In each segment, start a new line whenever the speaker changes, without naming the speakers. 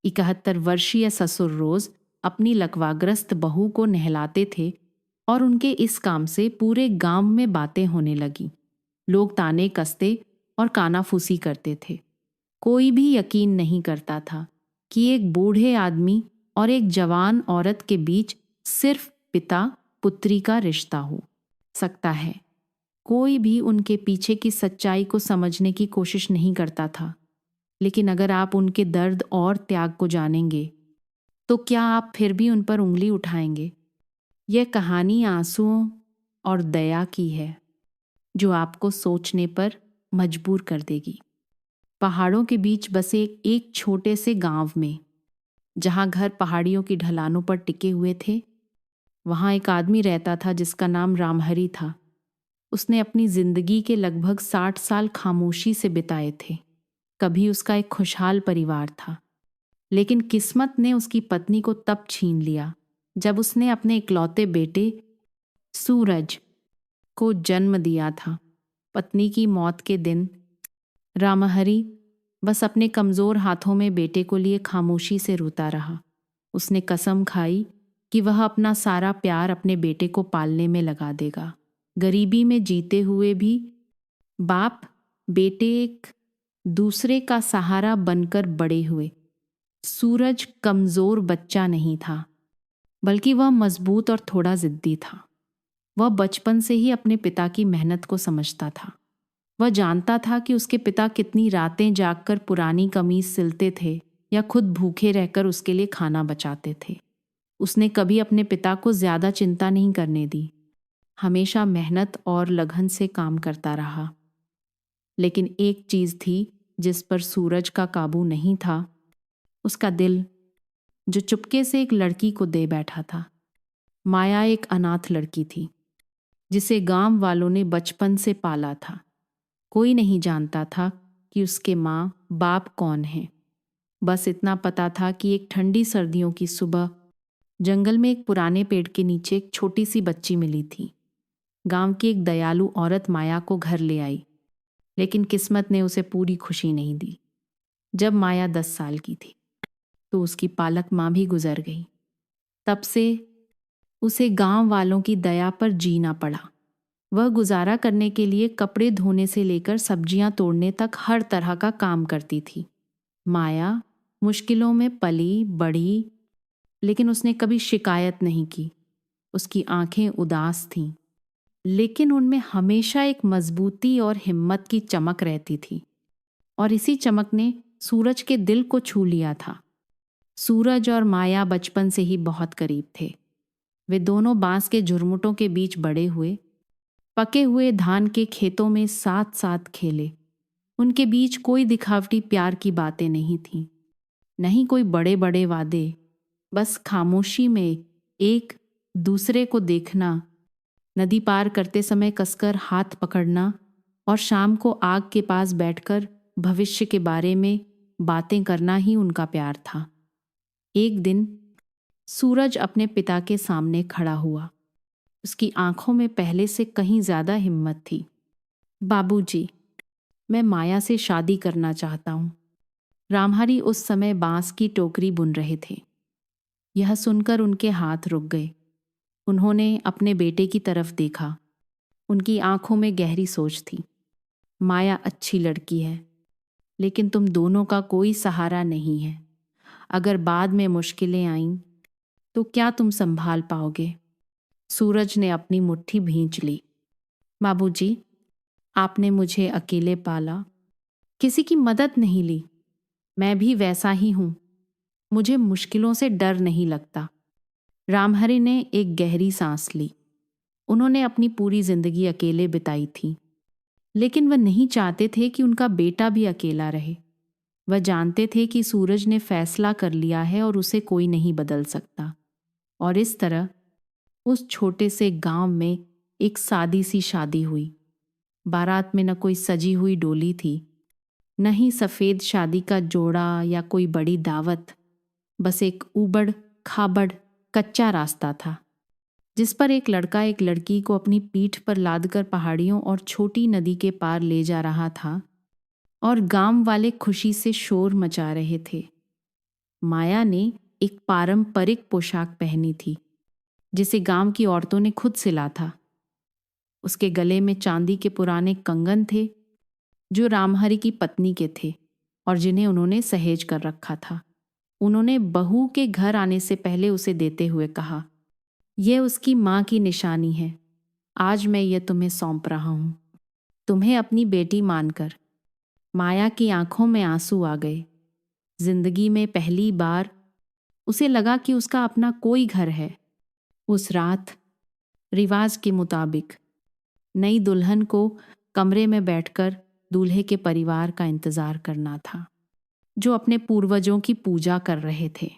71 वर्षीय ससुर रोज अपनी लकवाग्रस्त बहू को नहलाते थे और उनके इस काम से पूरे गांव में बातें होने लगी। लोग ताने कसते और कानाफूसी करते थे। कोई भी यकीन नहीं करता था कि एक बूढ़े आदमी और एक जवान औरत के बीच सिर्फ पिता पुत्री का रिश्ता हो सकता है। कोई भी उनके पीछे की सच्चाई को समझने की कोशिश नहीं करता था। लेकिन अगर आप उनके दर्द और त्याग को जानेंगे तो क्या आप फिर भी उन पर उंगली उठाएंगे? यह कहानी आंसुओं और दया की है जो आपको सोचने पर मजबूर कर देगी। पहाड़ों के बीच बसे एक छोटे से गांव में, जहां घर पहाड़ियों की ढलानों पर टिके हुए थे, वहां एक आदमी रहता था जिसका नाम रामहरी था। उसने अपनी जिंदगी के लगभग 60 साल खामोशी से बिताए थे। कभी उसका एक खुशहाल परिवार था, लेकिन किस्मत ने उसकी पत्नी को तब छीन लिया जब उसने अपने इकलौते बेटे सूरज को जन्म दिया था। पत्नी की मौत के दिन रामहरी बस अपने कमजोर हाथों में बेटे को लिए खामोशी से रोता रहा। उसने कसम खाई कि वह अपना सारा प्यार अपने बेटे को पालने में लगा देगा। गरीबी में जीते हुए भी बाप बेटे एक दूसरे का सहारा बनकर बड़े हुए। सूरज कमजोर बच्चा नहीं था, बल्कि वह मजबूत और थोड़ा जिद्दी था। वह बचपन से ही अपने पिता की मेहनत को समझता था। वह जानता था कि उसके पिता कितनी रातें जागकर पुरानी कमीज सिलते थे या खुद भूखे रहकर उसके लिए खाना बचाते थे। उसने कभी अपने पिता को ज्यादा चिंता नहीं करने दी, हमेशा मेहनत और लगन से काम करता रहा। लेकिन एक चीज थी जिस पर सूरज का काबू नहीं था, उसका दिल, जो चुपके से एक लड़की को दे बैठा था। माया एक अनाथ लड़की थी जिसे गांव वालों ने बचपन से पाला था। कोई नहीं जानता था कि उसके माँ बाप कौन हैं। बस इतना पता था कि एक ठंडी सर्दियों की सुबह जंगल में एक पुराने पेड़ के नीचे एक छोटी सी बच्ची मिली थी। गांव की एक दयालु औरत माया को घर ले आई, लेकिन किस्मत ने उसे पूरी खुशी नहीं दी। जब माया 10 साल की थी तो उसकी पालक माँ भी गुजर गई। तब से उसे गांव वालों की दया पर जीना पड़ा। वह गुजारा करने के लिए कपड़े धोने से लेकर सब्जियां तोड़ने तक हर तरह का काम करती थी। माया मुश्किलों में पली बढ़ी, लेकिन उसने कभी शिकायत नहीं की। उसकी आंखें उदास थीं, लेकिन उनमें हमेशा एक मजबूती और हिम्मत की चमक रहती थी। और इसी चमक ने सूरज के दिल को छू लिया था। सूरज और माया बचपन से ही बहुत करीब थे। वे दोनों बांस के झुरमुटों के बीच बड़े हुए, पके हुए धान के खेतों में साथ साथ खेले। उनके बीच कोई दिखावटी प्यार की बातें नहीं थीं, नहीं कोई बड़े बड़े वादे। बस खामोशी में एक दूसरे को देखना, नदी पार करते समय कसकर हाथ पकड़ना और शाम को आग के पास बैठकर भविष्य के बारे में बातें करना ही उनका प्यार था। एक दिन सूरज अपने पिता के सामने खड़ा हुआ। उसकी आंखों में पहले से कहीं ज्यादा हिम्मत थी। बाबूजी, मैं माया से शादी करना चाहता हूं। रामहरी उस समय बांस की टोकरी बुन रहे थे। यह सुनकर उनके हाथ रुक गए। उन्होंने अपने बेटे की तरफ देखा। उनकी आंखों में गहरी सोच थी। माया अच्छी लड़की है, लेकिन तुम दोनों का कोई सहारा नहीं है। अगर बाद में मुश्किलें आईं तो क्या तुम संभाल पाओगे? सूरज ने अपनी मुट्ठी भींच ली। बाबूजी, आपने मुझे अकेले पाला, किसी की मदद नहीं ली। मैं भी वैसा ही हूं। मुझे मुश्किलों से डर नहीं लगता। रामहरि ने एक गहरी सांस ली। उन्होंने अपनी पूरी जिंदगी अकेले बिताई थी, लेकिन वह नहीं चाहते थे कि उनका बेटा भी अकेला रहे। वह जानते थे कि सूरज ने फैसला कर लिया है और उसे कोई नहीं बदल सकता। और इस तरह उस छोटे से गांव में एक सादी सी शादी हुई। बारात में न कोई सजी हुई डोली थी, न ही सफेद शादी का जोड़ा या कोई बड़ी दावत। बस एक ऊबड़ खाबड़ कच्चा रास्ता था, जिस पर एक लड़का एक लड़की को अपनी पीठ पर लादकर पहाड़ियों और छोटी नदी के पार ले जा रहा था, और गांव वाले खुशी से शोर मचा रहे थे। माया ने एक पारंपरिक पोशाक पहनी थी जिसे गांव की औरतों ने खुद सिला था। उसके गले में चांदी के पुराने कंगन थे जो रामहरि की पत्नी के थे और जिन्हें उन्होंने सहेज कर रखा था। उन्होंने बहू के घर आने से पहले उसे देते हुए कहा, यह उसकी माँ की निशानी है। आज मैं ये तुम्हें सौंप रहा हूं, तुम्हें अपनी बेटी मानकर। माया की आंखों में आंसू आ गए। जिंदगी में पहली बार उसे लगा कि उसका अपना कोई घर है। उस रात रिवाज के मुताबिक नई दुल्हन को कमरे में बैठकर दूल्हे के परिवार का इंतजार करना था, जो अपने पूर्वजों की पूजा कर रहे थे।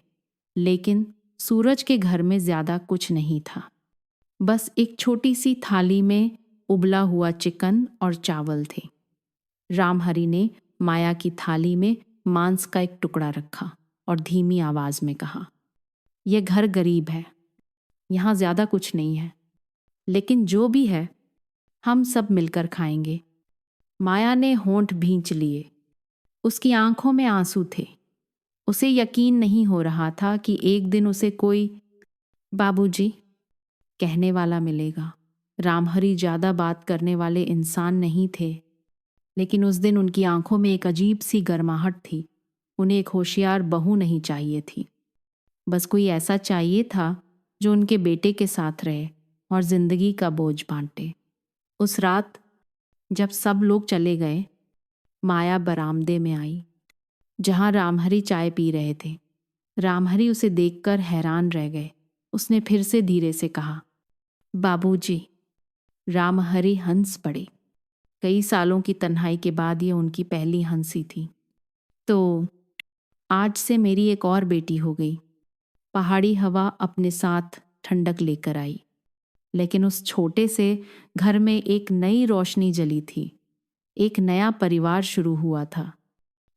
लेकिन सूरज के घर में ज्यादा कुछ नहीं था। बस एक छोटी सी थाली में उबला हुआ चिकन और चावल थे। रामहरि ने माया की थाली में मांस का एक टुकड़ा रखा और धीमी आवाज में कहा, यह घर गरीब है, यहाँ ज्यादा कुछ नहीं है, लेकिन जो भी है हम सब मिलकर खाएंगे। माया ने होंठ भींच लिए। उसकी आंखों में आंसू थे। उसे यकीन नहीं हो रहा था कि एक दिन उसे कोई बाबूजी कहने वाला मिलेगा। रामहरि ज्यादा बात करने वाले इंसान नहीं थे, लेकिन उस दिन उनकी आंखों में एक अजीब सी गर्माहट थी। उन्हें एक होशियार बहू नहीं चाहिए थी, बस कोई ऐसा चाहिए था जो उनके बेटे के साथ रहे और जिंदगी का बोझ बांटे। उस रात जब सब लोग चले गए, माया बरामदे में आई जहां रामहरि चाय पी रहे थे। रामहरि उसे देखकर हैरान रह गए। उसने फिर से धीरे से कहा, बाबूजी। रामहरि हंस पड़े। कई सालों की तन्हाई के बाद ये उनकी पहली हंसी थी। तो आज से मेरी एक और बेटी हो गई। पहाड़ी हवा अपने साथ ठंडक लेकर आई, लेकिन उस छोटे से घर में एक नई रोशनी जली थी। एक नया परिवार शुरू हुआ था।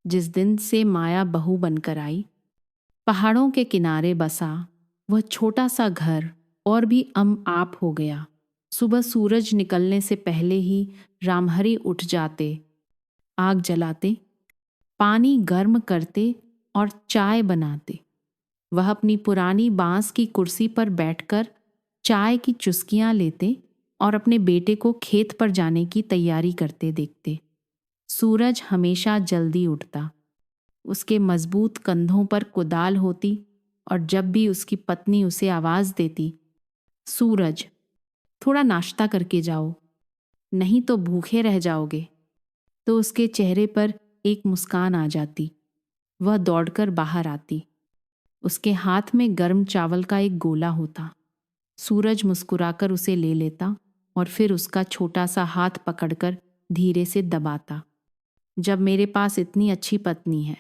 जिस दिन से माया बहू बनकर आई, पहाड़ों के किनारे बसा वह छोटा सा घर और भी आप हो गया। सुबह सूरज निकलने से पहले ही रामहरि उठ जाते, आग जलाते, पानी गर्म करते और चाय बनाते। वह अपनी पुरानी बांस की कुर्सी पर बैठकर चाय की चुस्कियां लेते और अपने बेटे को खेत पर जाने की तैयारी करते देखते। सूरज हमेशा जल्दी उठता। उसके मजबूत कंधों पर कुदाल होती और जब भी उसकी पत्नी उसे आवाज देती, सूरज, थोड़ा नाश्ता करके जाओ, नहीं तो भूखे रह जाओगे, तो उसके चेहरे पर एक मुस्कान आ जाती। वह दौड़कर बाहर आती। उसके हाथ में गर्म चावल का एक गोला होता। सूरज मुस्कुराकर उसे ले लेता और फिर उसका छोटा सा हाथ पकड़कर धीरे से दबाता। जब मेरे पास इतनी अच्छी पत्नी है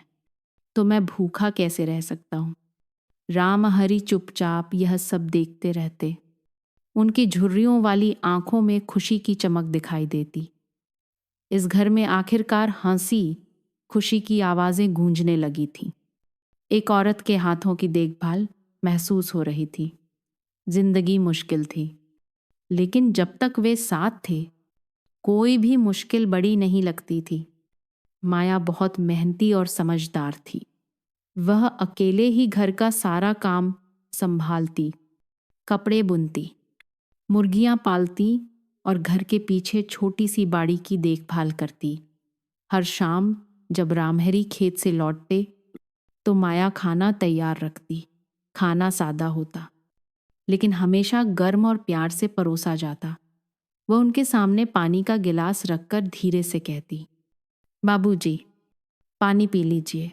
तो मैं भूखा कैसे रह सकता हूँ। रामहरि चुपचाप यह सब देखते रहते। उनकी झुर्रियों वाली आंखों में खुशी की चमक दिखाई देती। इस घर में आखिरकार हंसी, खुशी की आवाजें गूंजने लगी थीं। एक औरत के हाथों की देखभाल महसूस हो रही थी। जिंदगी मुश्किल थी, लेकिन जब तक वे साथ थे, कोई भी मुश्किल बड़ी नहीं लगती थी। माया बहुत मेहनती और समझदार थी। वह अकेले ही घर का सारा काम संभालती, कपड़े बुनती, मुर्गियां पालती और घर के पीछे छोटी सी बाड़ी की देखभाल करती। हर शाम जब रामहरि खेत से लौटते तो माया खाना तैयार रखती। खाना सादा होता, लेकिन हमेशा गर्म और प्यार से परोसा जाता। वह उनके सामने पानी का गिलास रखकर धीरे से कहती, बाबूजी, पानी पी लीजिए।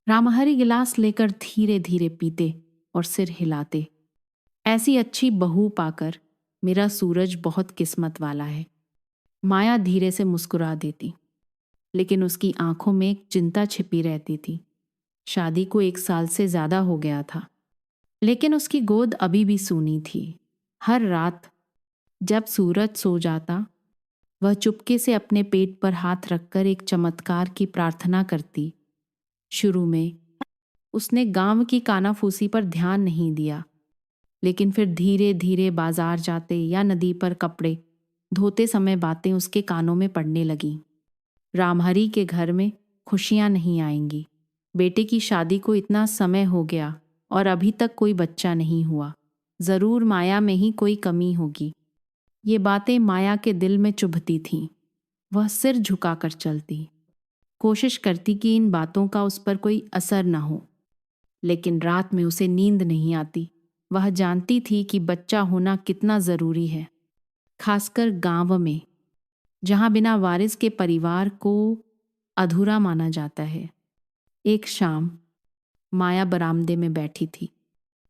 रामहरि गिलास लेकर धीरे धीरे पीते और सिर हिलाते। ऐसी अच्छी बहू पाकर मेरा सूरज बहुत किस्मत वाला है। माया धीरे से मुस्कुरा देती, लेकिन उसकी आंखों में एक चिंता छिपी रहती थी। शादी को 1 साल से ज्यादा हो गया था, लेकिन उसकी गोद अभी भी सूनी थी। हर रात जब सूरज सो जाता, वह चुपके से अपने पेट पर हाथ रखकर एक चमत्कार की प्रार्थना करती। शुरू में उसने गांव की कानाफूसी पर ध्यान नहीं दिया, लेकिन फिर धीरे धीरे बाजार जाते या नदी पर कपड़े धोते समय बातें उसके कानों में पड़ने लगीं। रामहरि के घर में खुशियां नहीं आएंगी, बेटे की शादी को इतना समय हो गया और अभी तक कोई बच्चा नहीं हुआ। ज़रूर माया में ही कोई कमी होगी। ये बातें माया के दिल में चुभती थीं। वह सिर झुकाकर चलती, कोशिश करती कि इन बातों का उस पर कोई असर न हो। लेकिन रात में उसे नींद नहीं आती। वह जानती थी कि बच्चा होना कितना ज़रूरी है, खासकर गांव में, जहां बिना वारिस के परिवार को अधूरा माना जाता है। एक शाम माया बरामदे में बैठी थी।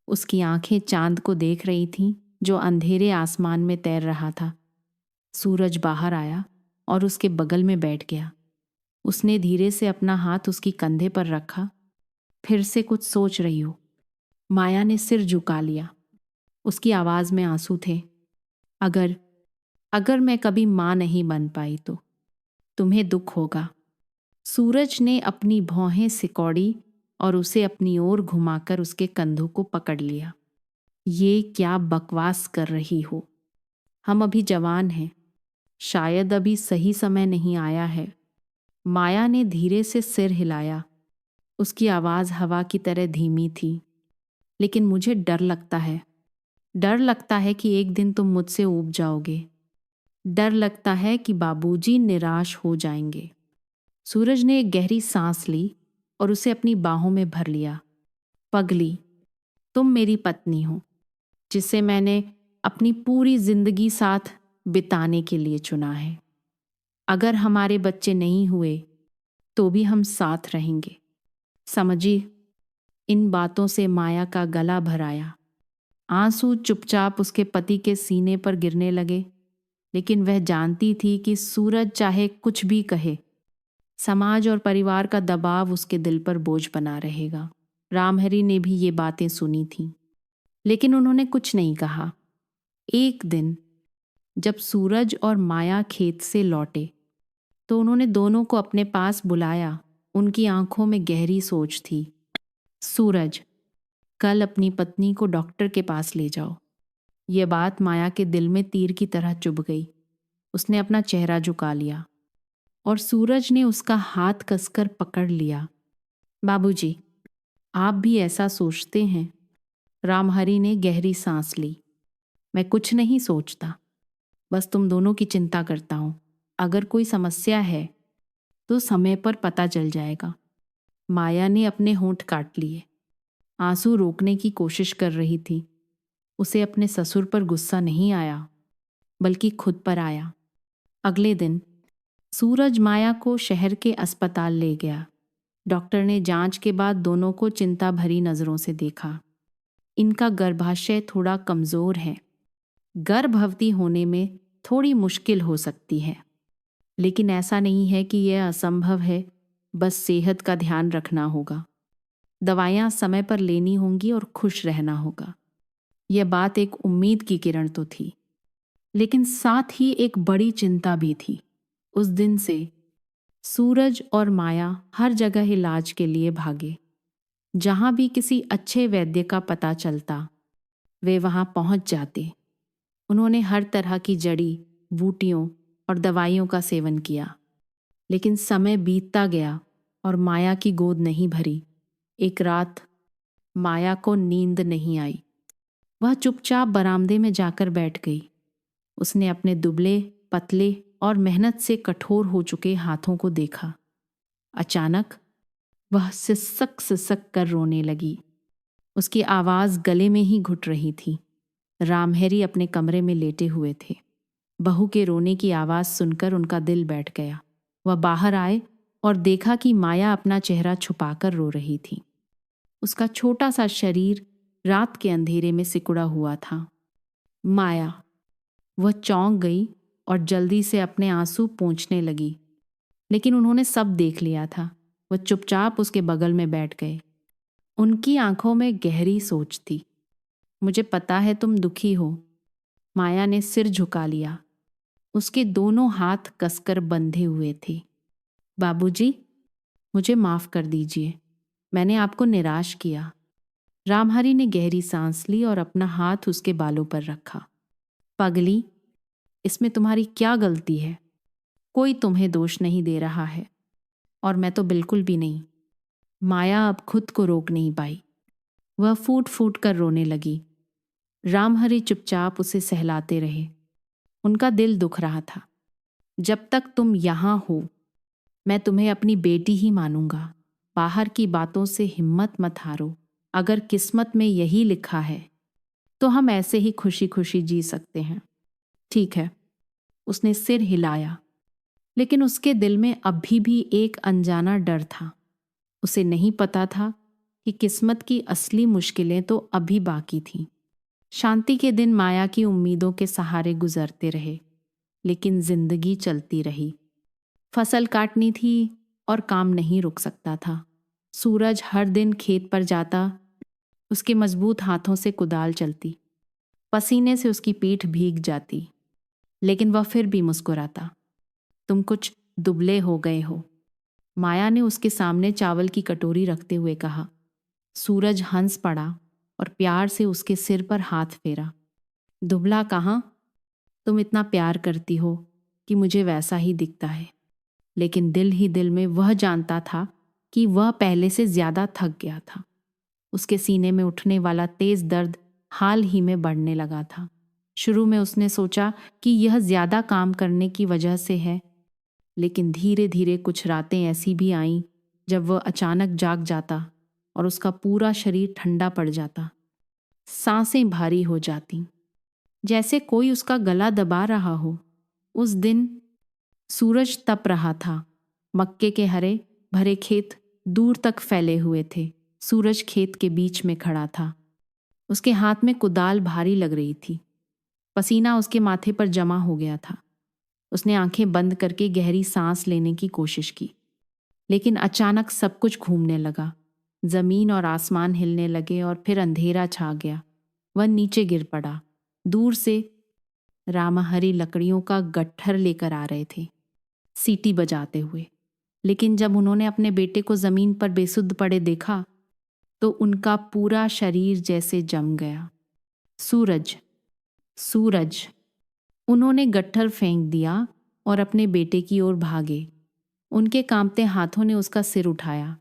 उसकी आंखें चांद को देख रही थीं, जो अंधेरे आसमान में तैर रहा था। सूरज बाहर आया और उसके बगल में बैठ गया। उसने धीरे से अपना हाथ उसकी कंधे पर रखा। फिर से कुछ सोच रही हो। माया ने सिर झुका लिया। उसकी आवाज में आंसू थे। अगर अगर मैं कभी मां नहीं बन पाई तो तुम्हें दुख होगा। सूरज ने अपनी भौहें सिकोड़ी और उसे अपनी ओर घुमाकर उसके कंधों को पकड़ लिया। ये क्या बकवास कर रही हो? हम अभी जवान हैं, शायद अभी सही समय नहीं आया है। माया ने धीरे से सिर हिलाया। उसकी आवाज हवा की तरह धीमी थी। लेकिन मुझे डर लगता है। डर लगता है कि एक दिन तुम मुझसे ऊब जाओगे। डर लगता है कि बाबूजी निराश हो जाएंगे। सूरज ने एक गहरी सांस ली और उसे अपनी बाहों में भर लिया। पगली, तुम मेरी पत्नी हो, जिसे मैंने अपनी पूरी जिंदगी साथ बिताने के लिए चुना है। अगर हमारे बच्चे नहीं हुए तो भी हम साथ रहेंगे, समझी? इन बातों से माया का गला भर आया। आंसू चुपचाप उसके पति के सीने पर गिरने लगे। लेकिन वह जानती थी कि सूरज चाहे कुछ भी कहे, समाज और परिवार का दबाव उसके दिल पर बोझ बना रहेगा। रामहरि ने भी ये बातें सुनी थीं, लेकिन उन्होंने कुछ नहीं कहा। एक दिन जब सूरज और माया खेत से लौटे तो उन्होंने दोनों को अपने पास बुलाया। उनकी आंखों में गहरी सोच थी। सूरज, कल अपनी पत्नी को डॉक्टर के पास ले जाओ। ये बात माया के दिल में तीर की तरह चुभ गई। उसने अपना चेहरा झुका लिया और सूरज ने उसका हाथ कसकर पकड़ लिया। बाबूजी, आप भी ऐसा सोचते हैं? रामहरि ने गहरी सांस ली। मैं कुछ नहीं सोचता, बस तुम दोनों की चिंता करता हूं। अगर कोई समस्या है तो समय पर पता चल जाएगा। माया ने अपने होंठ काट लिए। आंसू रोकने की कोशिश कर रही थी। उसे अपने ससुर पर गुस्सा नहीं आया, बल्कि खुद पर आया। अगले दिन सूरज माया को शहर के अस्पताल ले गया। डॉक्टर ने जांच के बाद दोनों को चिंता भरी नजरों से देखा। इनका गर्भाशय थोड़ा कमजोर है। गर्भवती होने में थोड़ी मुश्किल हो सकती है, लेकिन ऐसा नहीं है कि यह असंभव है। बस सेहत का ध्यान रखना होगा, दवाइयाँ समय पर लेनी होंगी और खुश रहना होगा। यह बात एक उम्मीद की किरण तो थी, लेकिन साथ ही एक बड़ी चिंता भी थी। उस दिन से सूरज और माया हर जगह इलाज के लिए भागे। जहां भी किसी अच्छे वैद्य का पता चलता, वे वहां पहुंच जाते। उन्होंने हर तरह की जड़ी बूटियों और दवाइयों का सेवन किया, लेकिन समय बीतता गया और माया की गोद नहीं भरी। एक रात माया को नींद नहीं आई। वह चुपचाप बरामदे में जाकर बैठ गई। उसने अपने दुबले, पतले और मेहनत से कठोर हो चुके हाथों को देखा। अचानक वह सिसक सिसक कर रोने लगी। उसकी आवाज गले में ही घुट रही थी। रामहरि अपने कमरे में लेटे हुए थे। बहू के रोने की आवाज सुनकर उनका दिल बैठ गया। वह बाहर आए और देखा कि माया अपना चेहरा छुपाकर रो रही थी। उसका छोटा सा शरीर रात के अंधेरे में सिकुड़ा हुआ था। माया, वह चौंक गई और जल्दी से अपने आंसू पोंछने लगी, लेकिन उन्होंने सब देख लिया था। वह चुपचाप उसके बगल में बैठ गए। उनकी आंखों में गहरी सोच थी। मुझे पता है तुम दुखी हो। माया ने सिर झुका लिया। उसके दोनों हाथ कसकर बंधे हुए थे। बाबूजी, मुझे माफ कर दीजिए, मैंने आपको निराश किया। रामहरि ने गहरी सांस ली और अपना हाथ उसके बालों पर रखा। पगली, इसमें तुम्हारी क्या गलती है? कोई तुम्हें दोष नहीं दे रहा है, और मैं तो बिल्कुल भी नहीं। माया अब खुद को रोक नहीं पाई। वह फूट फूट कर रोने लगी। रामहरि चुपचाप उसे सहलाते रहे। उनका दिल दुख रहा था। जब तक तुम यहाँ हो, मैं तुम्हें अपनी बेटी ही मानूंगा। बाहर की बातों से हिम्मत मत हारो। अगर किस्मत में यही लिखा है तो हम ऐसे ही खुशी खुशी जी सकते हैं। ठीक है। उसने सिर हिलाया, लेकिन उसके दिल में अभी भी एक अनजाना डर था। उसे नहीं पता था कि किस्मत की असली मुश्किलें तो अभी बाकी थीं। शांति के दिन माया की उम्मीदों के सहारे गुजरते रहे, लेकिन जिंदगी चलती रही। फसल काटनी थी और काम नहीं रुक सकता था। सूरज हर दिन खेत पर जाता, उसके मजबूत हाथों से कुदाल चलती, पसीने से उसकी पीठ भीग जाती, लेकिन वह फिर भी मुस्कुराता। तुम कुछ दुबले हो गए हो, माया ने उसके सामने चावल की कटोरी रखते हुए कहा। सूरज हंस पड़ा और प्यार से उसके सिर पर हाथ फेरा। दुबला कहाँ? तुम इतना प्यार करती हो कि मुझे वैसा ही दिखता है। लेकिन दिल ही दिल में वह जानता था कि वह पहले से ज्यादा थक गया था। उसके सीने में उठने वाला तेज दर्द हाल ही में बढ़ने लगा था। शुरू में उसने सोचा कि यह ज्यादा काम करने की वजह से है, लेकिन धीरे धीरे कुछ रातें ऐसी भी आईं जब वह अचानक जाग जाता और उसका पूरा शरीर ठंडा पड़ जाता। सांसें भारी हो जाती, जैसे कोई उसका गला दबा रहा हो। उस दिन सूरज तप रहा था। मक्के के हरे भरे खेत दूर तक फैले हुए थे। सूरज खेत के बीच में खड़ा था। उसके हाथ में कुदाल भारी लग रही थी। पसीना उसके माथे पर जमा हो गया था। उसने आंखें बंद करके गहरी सांस लेने की कोशिश की, लेकिन अचानक सब कुछ घूमने लगा। जमीन और आसमान हिलने लगे और फिर अंधेरा छा गया। वह नीचे गिर पड़ा। दूर से रामहरि लकड़ियों का गट्ठर लेकर आ रहे थे, सीटी बजाते हुए। लेकिन जब उन्होंने अपने बेटे को जमीन पर बेसुध पड़े देखा तो उनका पूरा शरीर जैसे जम गया। सूरज, सूरज। उन्होंने गट्ठर फेंक दिया और अपने बेटे की ओर भागे। उनके कांपते हाथों ने उसका सिर उठाया।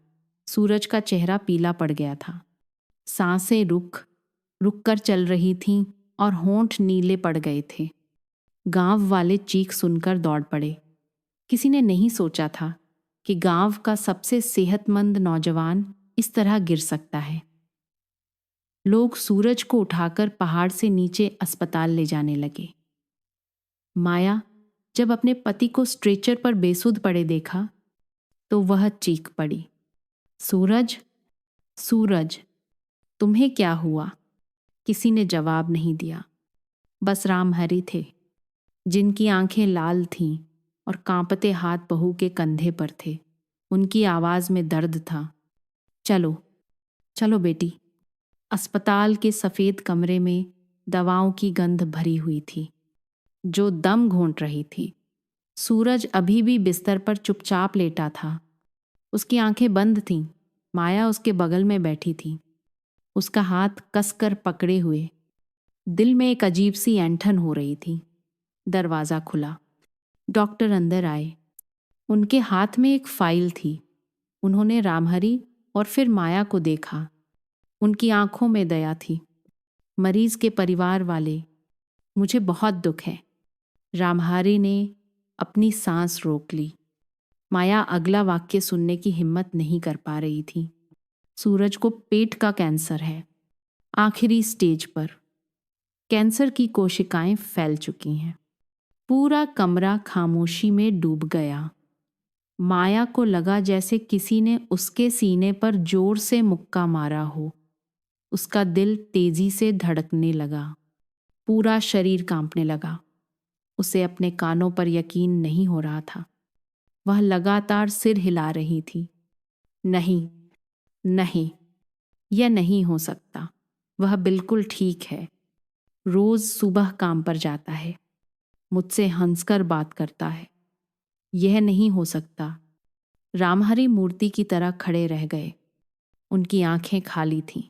सूरज का चेहरा पीला पड़ गया था। सांसें रुक रुक कर चल रही थीं और होंठ नीले पड़ गए थे। गांव वाले चीख सुनकर दौड़ पड़े। किसी ने नहीं सोचा था कि गांव का सबसे सेहतमंद नौजवान इस तरह गिर सकता है। लोग सूरज को उठाकर पहाड़ से नीचे अस्पताल ले जाने लगे। माया जब अपने पति को स्ट्रेचर पर बेसुध पड़े देखा तो वह चीख पड़ी, सूरज, सूरज, तुम्हें क्या हुआ? किसी ने जवाब नहीं दिया। बस रामहरि थे, जिनकी आंखें लाल थीं और कांपते हाथ बहू के कंधे पर थे। उनकी आवाज में दर्द था। चलो, चलो बेटी। अस्पताल के सफेद कमरे में दवाओं की गंध भरी हुई थी, जो दम घोंट रही थी। सूरज अभी भी बिस्तर पर चुपचाप लेटा था। उसकी आंखें बंद थीं। माया उसके बगल में बैठी थी, उसका हाथ कसकर पकड़े हुए। दिल में एक अजीब सी ऐंठन हो रही थी। दरवाज़ा खुला। डॉक्टर अंदर आए। उनके हाथ में एक फाइल थी। उन्होंने रामहरि और फिर माया को देखा। उनकी आंखों में दया थी। मरीज के परिवार वाले, मुझे बहुत दुख है। रामहरि ने अपनी सांस रोक ली। माया अगला वाक्य सुनने की हिम्मत नहीं कर पा रही थी। सूरज को पेट का कैंसर है, आखिरी स्टेज पर। कैंसर की कोशिकाएं फैल चुकी हैं। पूरा कमरा खामोशी में डूब गया। माया को लगा जैसे किसी ने उसके सीने पर जोर से मुक्का मारा हो। उसका दिल तेजी से धड़कने लगा। पूरा शरीर कांपने लगा। उसे अपने कानों पर यकीन नहीं हो रहा था। वह लगातार सिर हिला रही थी। नहीं, नहीं, यह नहीं हो सकता। वह बिल्कुल ठीक है। रोज सुबह काम पर जाता है, मुझसे हंसकर बात करता है। यह नहीं हो सकता। रामहरि मूर्ति की तरह खड़े रह गए। उनकी आंखें खाली थीं।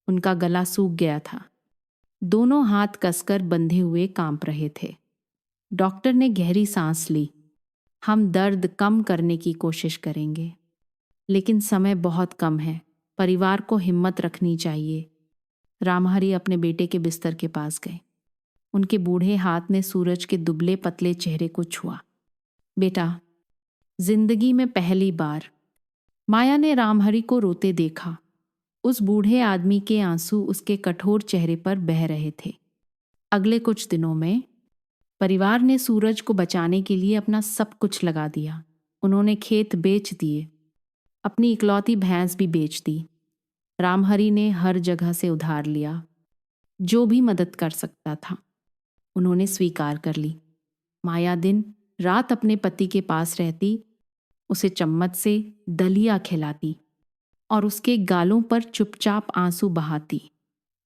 उनका गला सूख गया था। दोनों हाथ कसकर बंधे हुए कांप रहे थे। डॉक्टर ने गहरी सांस ली। हम दर्द कम करने की कोशिश करेंगे। लेकिन समय बहुत कम है, परिवार को हिम्मत रखनी चाहिए। रामहरि अपने बेटे के बिस्तर के पास गए। उनके बूढ़े हाथ ने सूरज के दुबले पतले चेहरे को छुआ। बेटा, जिंदगी में पहली बार। माया ने रामहरि को रोते देखा। उस बूढ़े आदमी के आंसू उसके कठोर चेहरे पर बह रहे थे। अगले कुछ दिनों में परिवार ने सूरज को बचाने के लिए अपना सब कुछ लगा दिया। उन्होंने खेत बेच दिए, अपनी इकलौती भैंस भी बेच दी। रामहरि ने हर जगह से उधार लिया, जो भी मदद कर सकता था उन्होंने स्वीकार कर ली। माया दिन रात अपने पति के पास रहती, उसे चम्मच से दलिया खिलाती और उसके गालों पर चुपचाप आंसू बहाती।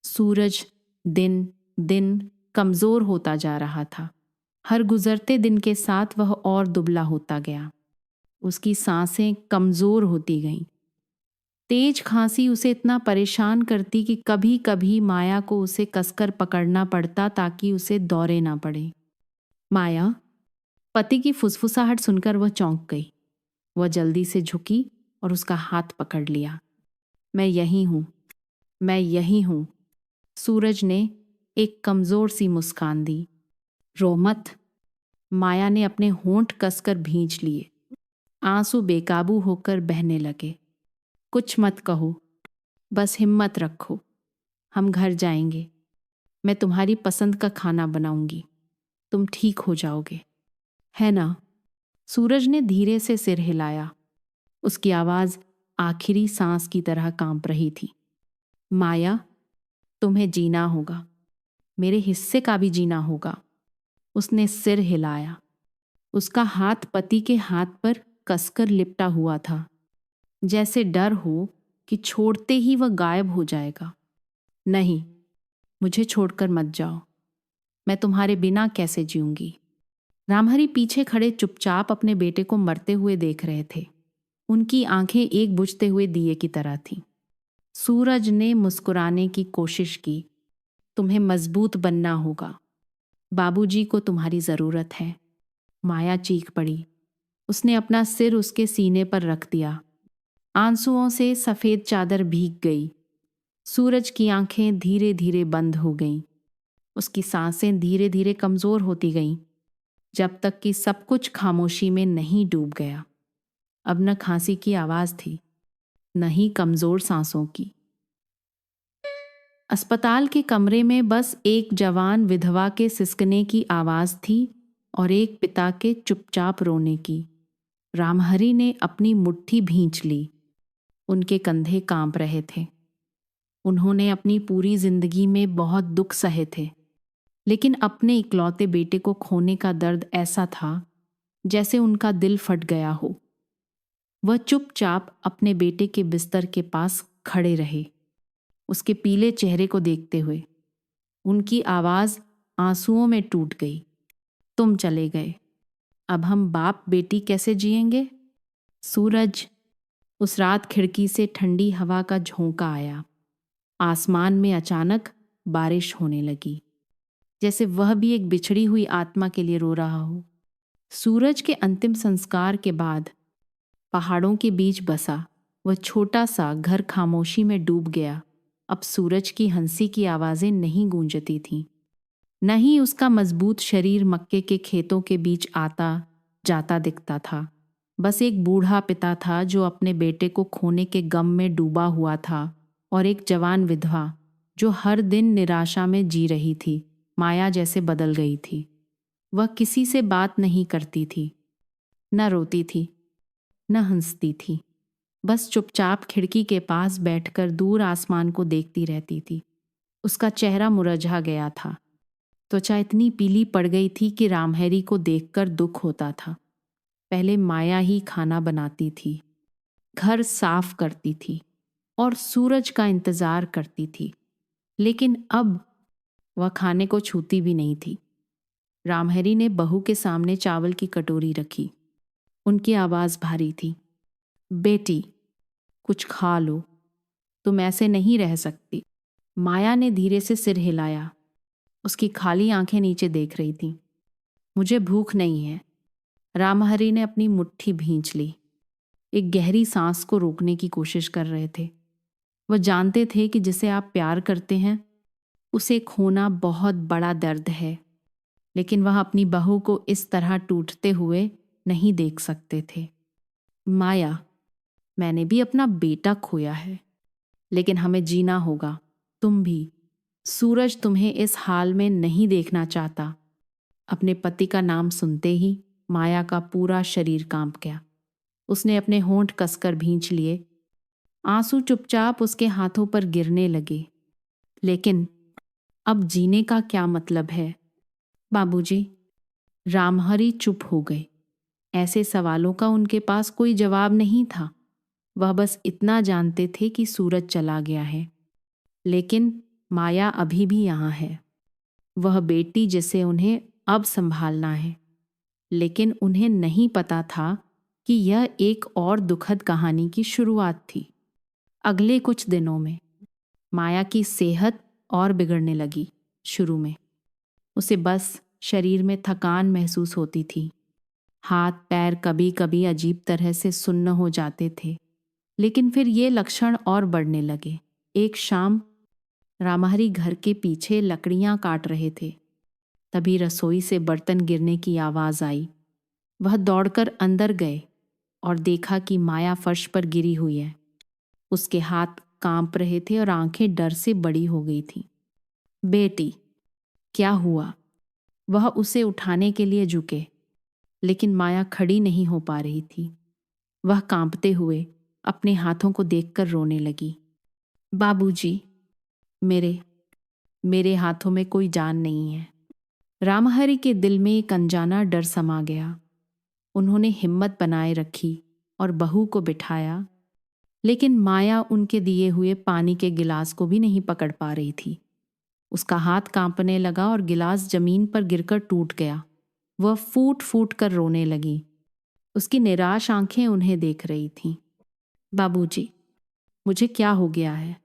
सूरज दिन दिन कमजोर होता जा रहा था। हर गुजरते दिन के साथ वह और दुबला होता गया। उसकी सांसें कमजोर होती गईं। तेज खांसी उसे इतना परेशान करती कि कभी कभी माया को उसे कसकर पकड़ना पड़ता ताकि उसे दौरे ना पड़े। माया, पति की फुसफुसाहट सुनकर वह चौंक गई। वह जल्दी से झुकी और उसका हाथ पकड़ लिया। मैं यहीं हूं, मैं यहीं हूं। सूरज ने एक कमजोर सी मुस्कान दी। रो मत। माया ने अपने होंठ कसकर भींच लिए। आंसू बेकाबू होकर बहने लगे। कुछ मत कहो, बस हिम्मत रखो। हम घर जाएंगे। मैं तुम्हारी पसंद का खाना बनाऊंगी। तुम ठीक हो जाओगे, है ना? सूरज ने धीरे से सिर हिलाया। उसकी आवाज आखिरी सांस की तरह कांप रही थी। माया, तुम्हें जीना होगा, मेरे हिस्से का भी जीना होगा। उसने सिर हिलाया। उसका हाथ पति के हाथ पर कसकर लिपटा हुआ था, जैसे डर हो कि छोड़ते ही वह गायब हो जाएगा। नहीं, मुझे छोड़कर मत जाओ। मैं तुम्हारे बिना कैसे जीऊंगी? रामहरि पीछे खड़े चुपचाप अपने बेटे को मरते हुए देख रहे थे। उनकी आंखें एक बुझते हुए दिए की तरह थीं। सूरज ने मुस्कुराने की कोशिश की। तुम्हें मजबूत बनना होगा। बाबूजी को तुम्हारी जरूरत है। माया चीख पड़ी। उसने अपना सिर उसके सीने पर रख दिया। आंसुओं से सफेद चादर भीग गई। सूरज की आंखें धीरे धीरे बंद हो गईं। उसकी सांसें धीरे धीरे कमजोर होती गईं, जब तक कि सब कुछ खामोशी में नहीं डूब गया। अब न खांसी की आवाज थी, न ही कमजोर सांसों की। अस्पताल के कमरे में बस एक जवान विधवा के सिसकने की आवाज थी और एक पिता के चुपचाप रोने की। रामहरि ने अपनी मुट्ठी भींच ली। उनके कंधे कांप रहे थे। उन्होंने अपनी पूरी जिंदगी में बहुत दुख सहे थे, लेकिन अपने इकलौते बेटे को खोने का दर्द ऐसा था जैसे उनका दिल फट गया हो। वह चुपचाप अपने बेटे के बिस्तर के पास खड़े रहे, उसके पीले चेहरे को देखते हुए। उनकी आवाज आंसुओं में टूट गई। तुम चले गए, अब हम बाप बेटी कैसे जिएंगे? सूरज, उस रात खिड़की से ठंडी हवा का झोंका आया। आसमान में अचानक बारिश होने लगी, जैसे वह भी एक बिछड़ी हुई आत्मा के लिए रो रहा हो। सूरज के अंतिम संस्कार के बाद पहाड़ों के बीच बसा वह छोटा सा घर खामोशी में डूब गया। अब सूरज की हंसी की आवाजें नहीं गूंजती थीं, न ही उसका मजबूत शरीर मक्के के खेतों के बीच आता जाता दिखता था। बस एक बूढ़ा पिता था जो अपने बेटे को खोने के गम में डूबा हुआ था, और एक जवान विधवा जो हर दिन निराशा में जी रही थी। माया जैसे बदल गई थी। वह किसी से बात नहीं करती थी, न रोती थी, न हंसती थी। बस चुपचाप खिड़की के पास बैठकर दूर आसमान को देखती रहती थी। उसका चेहरा मुरझा गया था। त्वचा इतनी पीली पड़ गई थी कि रामहरि को देखकर दुख होता था। पहले माया ही खाना बनाती थी, घर साफ करती थी और सूरज का इंतजार करती थी, लेकिन अब वह खाने को छूती भी नहीं थी। रामहरि ने बहू के सामने चावल की कटोरी रखी। उनकी आवाज भारी थी। बेटी, कुछ खा लो, तुम ऐसे नहीं रह सकती। माया ने धीरे से सिर हिलाया। उसकी खाली आंखें नीचे देख रही थीं। मुझे भूख नहीं है। रामहरि ने अपनी मुट्ठी भींच ली। एक गहरी सांस को रोकने की कोशिश कर रहे थे। वह जानते थे कि जिसे आप प्यार करते हैं उसे खोना बहुत बड़ा दर्द है, लेकिन वह अपनी बहू को इस तरह टूटते हुए नहीं देख सकते थे। माया, मैंने भी अपना बेटा खोया है, लेकिन हमें जीना होगा। तुम भी। सूरज तुम्हें इस हाल में नहीं देखना चाहता। अपने पति का नाम सुनते ही माया का पूरा शरीर कांप गया। उसने अपने होंठ कसकर भींच लिए। आंसू चुपचाप उसके हाथों पर गिरने लगे। लेकिन अब जीने का क्या मतलब है? बाबूजी। रामहरि चुप हो गए। ऐसे सवालों का उनके पास कोई जवाब नहीं था। वह बस इतना जानते थे कि सूरज चला गया है, लेकिन माया अभी भी यहाँ है। वह बेटी जिसे उन्हें अब संभालना है। लेकिन उन्हें नहीं पता था कि यह एक और दुखद कहानी की शुरुआत थी। अगले कुछ दिनों में माया की सेहत और बिगड़ने लगी। शुरू में उसे बस शरीर में थकान महसूस होती थी। हाथ पैर कभी कभी अजीब तरह से सुन्न हो जाते थे, लेकिन फिर ये लक्षण और बढ़ने लगे। एक शाम रामहरि घर के पीछे लकड़ियां काट रहे थे। तभी रसोई से बर्तन गिरने की आवाज आई। वह दौड़कर अंदर गए और देखा कि माया फर्श पर गिरी हुई है। उसके हाथ कांप रहे थे और आंखें डर से बड़ी हो गई थीं। बेटी, क्या हुआ? वह उसे उठाने के लिए झुके, लेकिन माया खड़ी नहीं हो पा रही थी। वह कांपते हुए अपने हाथों को देखकर रोने लगी। बाबूजी, मेरे हाथों में कोई जान नहीं है। रामहरि के दिल में एक अनजाना डर समा गया। उन्होंने हिम्मत बनाए रखी और बहू को बिठाया, लेकिन माया उनके दिए हुए पानी के गिलास को भी नहीं पकड़ पा रही थी। उसका हाथ कांपने लगा और गिलास जमीन पर गिरकर टूट गया। वह फूट फूट कर रोने लगी। उसकी निराश आंखें उन्हें देख रही थीं। बाबूजी, मुझे क्या हो गया है?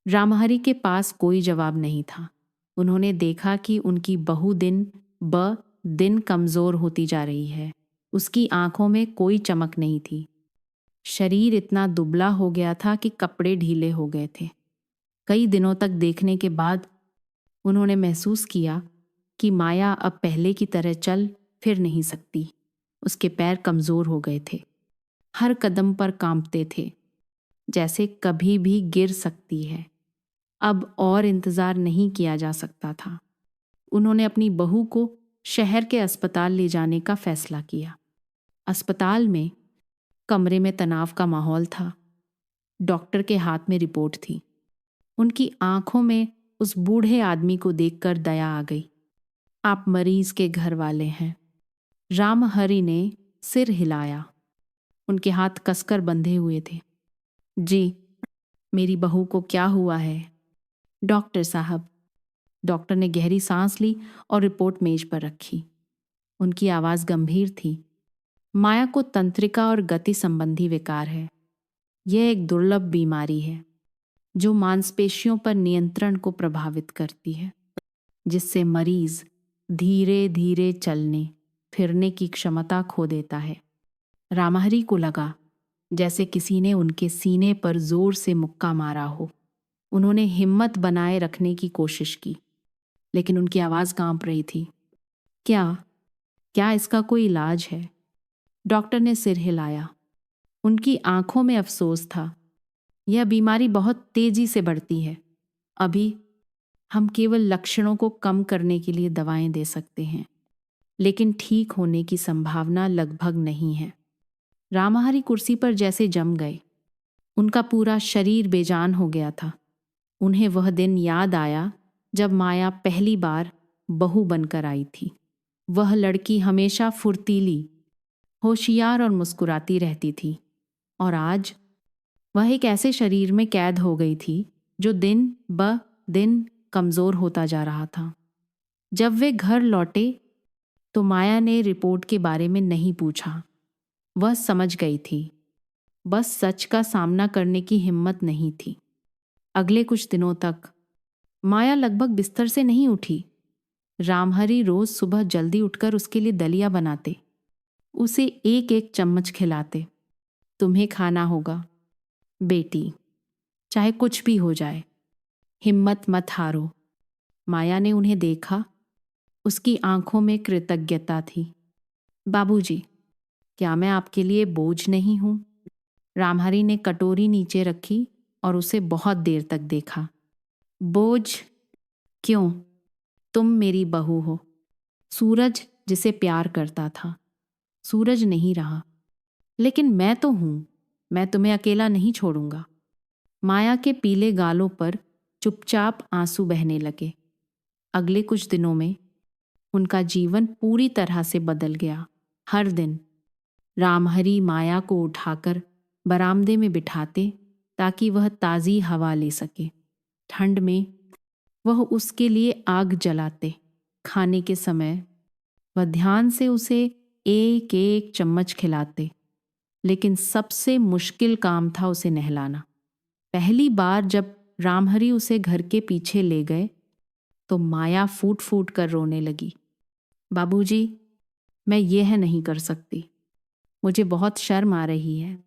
रामहरि के पास कोई जवाब नहीं था। उन्होंने देखा कि उनकी बहू दिन ब दिन कमजोर होती जा रही है। उसकी आंखों में कोई चमक नहीं थी। शरीर इतना दुबला हो गया था कि कपड़े ढीले हो गए थे। कई दिनों तक देखने के बाद उन्होंने महसूस किया कि माया अब पहले की तरह चल फिर नहीं सकती। उसके पैर कमजोर हो गए थे, हर कदम पर कांपते थे, जैसे कभी भी गिर सकती है। अब और इंतजार नहीं किया जा सकता था। उन्होंने अपनी बहू को शहर के अस्पताल ले जाने का फैसला किया। अस्पताल में कमरे में तनाव का माहौल था। डॉक्टर के हाथ में रिपोर्ट थी। उनकी आंखों में उस बूढ़े आदमी को देखकर दया आ गई। आप मरीज के घर वाले हैं। रामहरि ने सिर हिलाया। उनके हाथ कसकर बंधे हुए थे। जी, मेरी बहू को क्या हुआ है? डॉक्टर साहब। डॉक्टर ने गहरी सांस ली और रिपोर्ट मेज पर रखी। उनकी आवाज गंभीर थी। माया को तंत्रिका और गति संबंधी विकार है। यह एक दुर्लभ बीमारी है जो मांसपेशियों पर नियंत्रण को प्रभावित करती है, जिससे मरीज धीरे धीरे चलने फिरने की क्षमता खो देता है। रामहरि को लगा जैसे किसी ने उनके सीने पर जोर से मुक्का मारा हो। उन्होंने हिम्मत बनाए रखने की कोशिश की, लेकिन उनकी आवाज कांप रही थी। क्या इसका कोई इलाज है? डॉक्टर ने सिर हिलाया। उनकी आंखों में अफसोस था। यह बीमारी बहुत तेजी से बढ़ती है। अभी हम केवल लक्षणों को कम करने के लिए दवाएं दे सकते हैं, लेकिन ठीक होने की संभावना लगभग नहीं है। रामहरि कुर्सी पर जैसे जम गए। उनका पूरा शरीर बेजान हो गया था। उन्हें वह दिन याद आया जब माया पहली बार बहू बनकर आई थी। वह लड़की हमेशा फुर्तीली, होशियार और मुस्कुराती रहती थी, और आज वह एक ऐसे शरीर में कैद हो गई थी जो दिन ब दिन कमजोर होता जा रहा था। जब वे घर लौटे तो माया ने रिपोर्ट के बारे में नहीं पूछा। वह समझ गई थी, बस सच का सामना करने की हिम्मत नहीं थी। अगले कुछ दिनों तक माया लगभग बिस्तर से नहीं उठी। रामहरि रोज सुबह जल्दी उठकर उसके लिए दलिया बनाते, उसे एक एक चम्मच खिलाते। तुम्हें खाना होगा। बेटी, चाहे कुछ भी हो जाए, हिम्मत मत हारो। माया ने उन्हें देखा। उसकी आंखों में कृतज्ञता थी। बाबूजी, क्या मैं आपके लिए बोझ नहीं हूं? रामहरी ने कटोरी नीचे रखी और उसे बहुत देर तक देखा। बोझ? क्यों? तुम मेरी बहू हो। सूरज जिसे प्यार करता था, सूरज नहीं रहा, लेकिन मैं तो हूं। मैं तुम्हें अकेला नहीं छोड़ूंगा। माया के पीले गालों पर चुपचाप आंसू बहने लगे। अगले कुछ दिनों में उनका जीवन पूरी तरह से बदल गया। हर दिन रामहरी माया को उठाकर बरामदे में बिठाते ताकि वह ताज़ी हवा ले सके। ठंड में वह उसके लिए आग जलाते। खाने के समय वह ध्यान से उसे एक एक चम्मच खिलाते। लेकिन सबसे मुश्किल काम था उसे नहलाना। पहली बार जब रामहरी उसे घर के पीछे ले गए तो माया फूट फूट कर रोने लगी। बाबूजी, मैं यह नहीं कर सकती। मुझे बहुत शर्म आ रही है।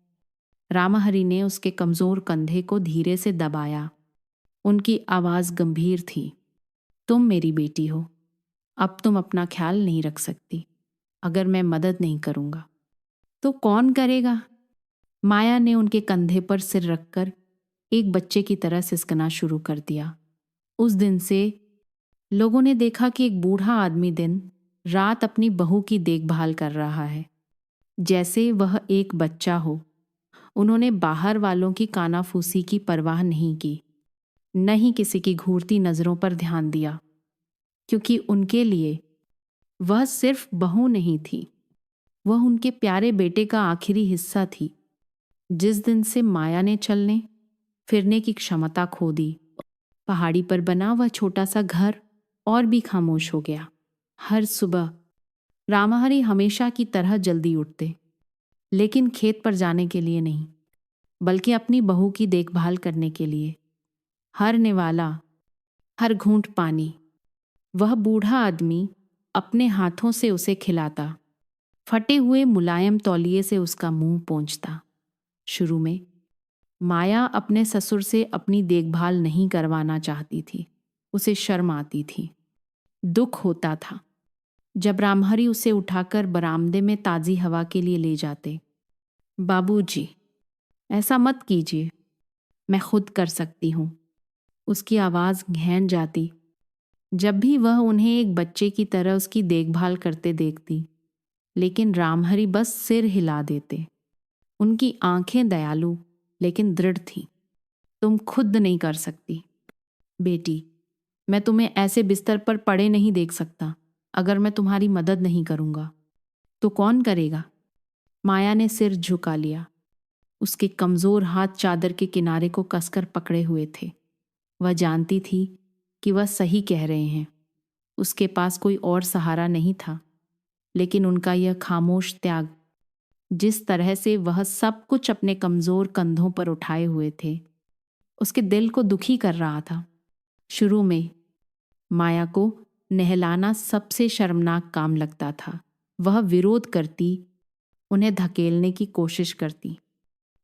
रामहरी ने उसके कमजोर कंधे को धीरे से दबाया। उनकी आवाज गंभीर थी। तुम मेरी बेटी हो। अब तुम अपना ख्याल नहीं रख सकती। अगर मैं मदद नहीं करूंगा तो कौन करेगा? माया ने उनके कंधे पर सिर रखकर एक बच्चे की तरह सिसकना शुरू कर दिया। उस दिन से लोगों ने देखा कि एक बूढ़ा आदमी दिन रात अपनी बहू की देखभाल कर रहा है, जैसे वह एक बच्चा हो। उन्होंने बाहर वालों की कानाफूसी की परवाह नहीं की, न ही किसी की घूरती नजरों पर ध्यान दिया, क्योंकि उनके लिए वह सिर्फ बहू नहीं थी, वह उनके प्यारे बेटे का आखिरी हिस्सा थी। जिस दिन से माया ने चलने फिरने की क्षमता खो दी, पहाड़ी पर बना वह छोटा सा घर और भी खामोश हो गया। हर सुबह रामहरी हमेशा की तरह जल्दी उठते, लेकिन खेत पर जाने के लिए नहीं, बल्कि अपनी बहू की देखभाल करने के लिए। हर निवाला, हर घूंट पानी वह बूढ़ा आदमी अपने हाथों से उसे खिलाता, फटे हुए मुलायम तौलिए से उसका मुंह पोंछता। शुरू में माया अपने ससुर से अपनी देखभाल नहीं करवाना चाहती थी। उसे शर्म आती थी, दुख होता था जब रामहरी उसे उठाकर बरामदे में ताज़ी हवा के लिए ले जाते। बाबूजी, ऐसा मत कीजिए, मैं खुद कर सकती हूँ। उसकी आवाज़ गहन जाती जब भी वह उन्हें एक बच्चे की तरह उसकी देखभाल करते देखती। लेकिन रामहरी बस सिर हिला देते। उनकी आंखें दयालु लेकिन दृढ़ थीं। तुम खुद नहीं कर सकती। बेटी, मैं तुम्हें ऐसे बिस्तर पर पड़े नहीं देख सकता। अगर मैं तुम्हारी मदद नहीं करूंगा तो कौन करेगा? माया ने सिर झुका लिया। उसके कमजोर हाथ चादर के किनारे को कसकर पकड़े हुए थे। वह जानती थी कि वह सही कह रहे हैं। उसके पास कोई और सहारा नहीं था, लेकिन उनका यह खामोश त्याग, जिस तरह से वह सब कुछ अपने कमजोर कंधों पर उठाए हुए थे, उसके दिल को दुखी कर रहा था। शुरू में माया को नहलाना सबसे शर्मनाक काम लगता था। वह विरोध करती, उन्हें धकेलने की कोशिश करती,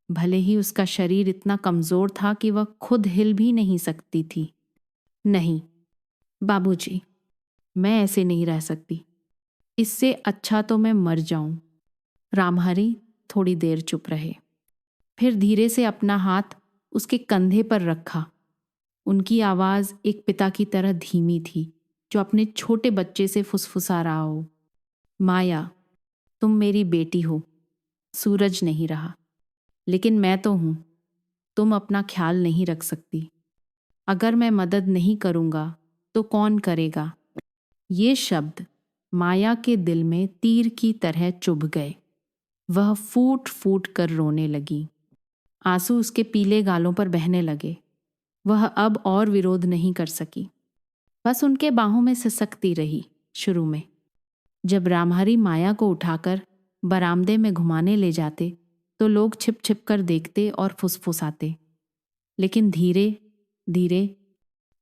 भले ही उसका शरीर इतना कमजोर था कि वह खुद हिल भी नहीं सकती थी। नहीं बाबूजी, मैं ऐसे नहीं रह सकती। इससे अच्छा तो मैं मर जाऊं। रामहरी थोड़ी देर चुप रहे, फिर धीरे से अपना हाथ उसके कंधे पर रखा। उनकी आवाज एक पिता की तरह धीमी थी, जो अपने छोटे बच्चे से फुसफुसा रहा हो। माया, तुम मेरी बेटी हो। सूरज नहीं रहा, लेकिन मैं तो हूं। तुम अपना ख्याल नहीं रख सकती। अगर मैं मदद नहीं करूंगा तो कौन करेगा? ये शब्द माया के दिल में तीर की तरह चुभ गए। वह फूट फूट कर रोने लगी। आंसू उसके पीले गालों पर बहने लगे। वह अब और विरोध नहीं कर सकी, बस उनके बाहों में सिसकती रही। शुरू में जब रामहरी माया को उठाकर बरामदे में घुमाने ले जाते तो लोग छिप छिप कर देखते और फुसफुसाते, लेकिन धीरे धीरे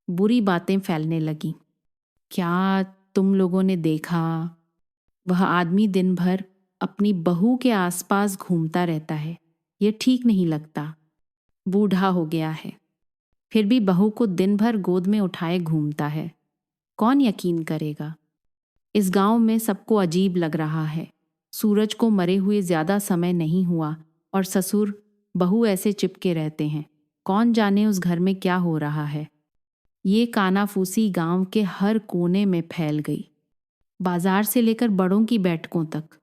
बुरी बातें फैलने लगीं। क्या तुम लोगों ने देखा? वह आदमी दिन भर अपनी बहू के आसपास घूमता रहता है, ये ठीक नहीं लगता। बूढ़ा हो गया है, फिर भी बहू को दिन भर गोद में उठाए घूमता है। कौन यकीन करेगा? इस गांव में सबको अजीब लग रहा है। सूरज को मरे हुए ज्यादा समय नहीं हुआ और ससुर बहू ऐसे चिपके रहते हैं। कौन जाने उस घर में क्या हो रहा है। ये कानाफूसी गांव के हर कोने में फैल गई, बाजार से लेकर बड़ों की बैठकों तक।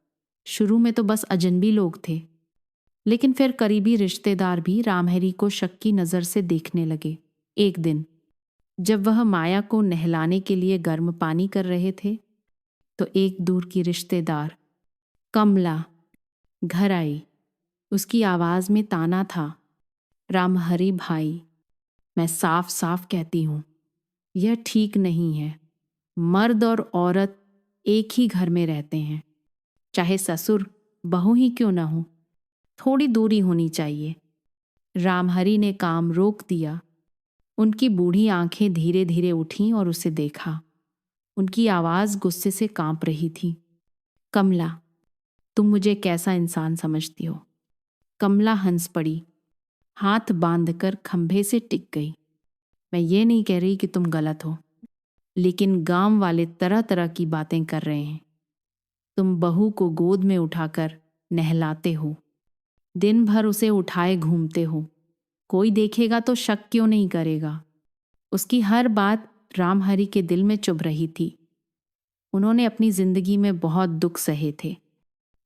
शुरू में तो बस अजनबी लोग थे, लेकिन फिर करीबी रिश्तेदार भी रामहरी को शक की नज़र से देखने लगे। एक दिन जब वह माया को नहलाने के लिए गर्म पानी कर रहे थे, तो एक दूर की रिश्तेदार कमला घर आई। उसकी आवाज़ में ताना था, रामहरी भाई, मैं साफ साफ कहती हूँ, यह ठीक नहीं है। मर्द और औरत एक ही घर में रहते हैं, चाहे ससुर बहू ही क्यों न हो। थोड़ी दूरी होनी चाहिए। रामहरी ने काम रोक दिया। उनकी बूढ़ी आंखें धीरे धीरे उठीं और उसे देखा। उनकी आवाज़ गुस्से से कांप रही थी। कमला, तुम मुझे कैसा इंसान समझती हो? कमला हंस पड़ी, हाथ बांधकर खंभे से टिक गई। मैं ये नहीं कह रही कि तुम गलत हो, लेकिन गांव वाले तरह तरह की बातें कर रहे हैं। तुम बहू को गोद में उठाकर नहलाते हो, दिन भर उसे उठाए घूमते हो। कोई देखेगा तो शक क्यों नहीं करेगा? उसकी हर बात रामहरी के दिल में चुभ रही थी। उन्होंने अपनी जिंदगी में बहुत दुख सहे थे,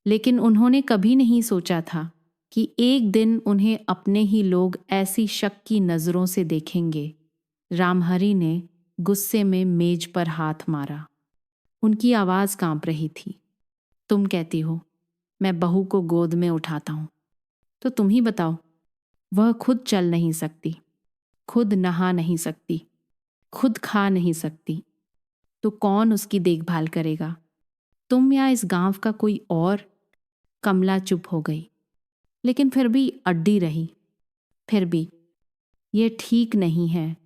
लेकिन उन्होंने कभी नहीं सोचा था कि एक दिन उन्हें अपने ही लोग ऐसी शक की नज़रों से देखेंगे। रामहरी ने गुस्से में मेज पर हाथ मारा। उनकी आवाज़ कांप रही थी। तुम कहती हो मैं बहू को गोद में उठाता हूँ, तो तुम ही बताओ, वह खुद चल नहीं सकती, खुद नहा नहीं सकती, खुद खा नहीं सकती, तो कौन उसकी देखभाल करेगा? तुम या इस गांव का कोई और? कमला चुप हो गई, लेकिन फिर भी अड्डी रही। फिर भी ये ठीक नहीं है।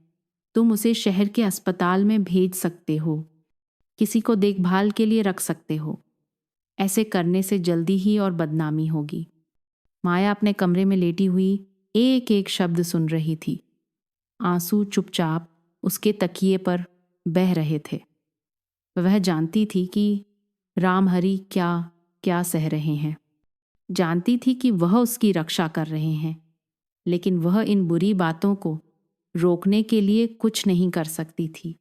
तुम उसे शहर के अस्पताल में भेज सकते हो, किसी को देखभाल के लिए रख सकते हो। ऐसे करने से जल्दी ही और बदनामी होगी। माया अपने कमरे में लेटी हुई एक एक शब्द सुन रही थी। आंसू चुपचाप उसके तकिए पर बह रहे थे। वह जानती थी कि रामहरी क्या क्या सह रहे हैं, जानती थी कि वह उसकी रक्षा कर रहे हैं, लेकिन वह इन बुरी बातों को रोकने के लिए कुछ नहीं कर सकती थी।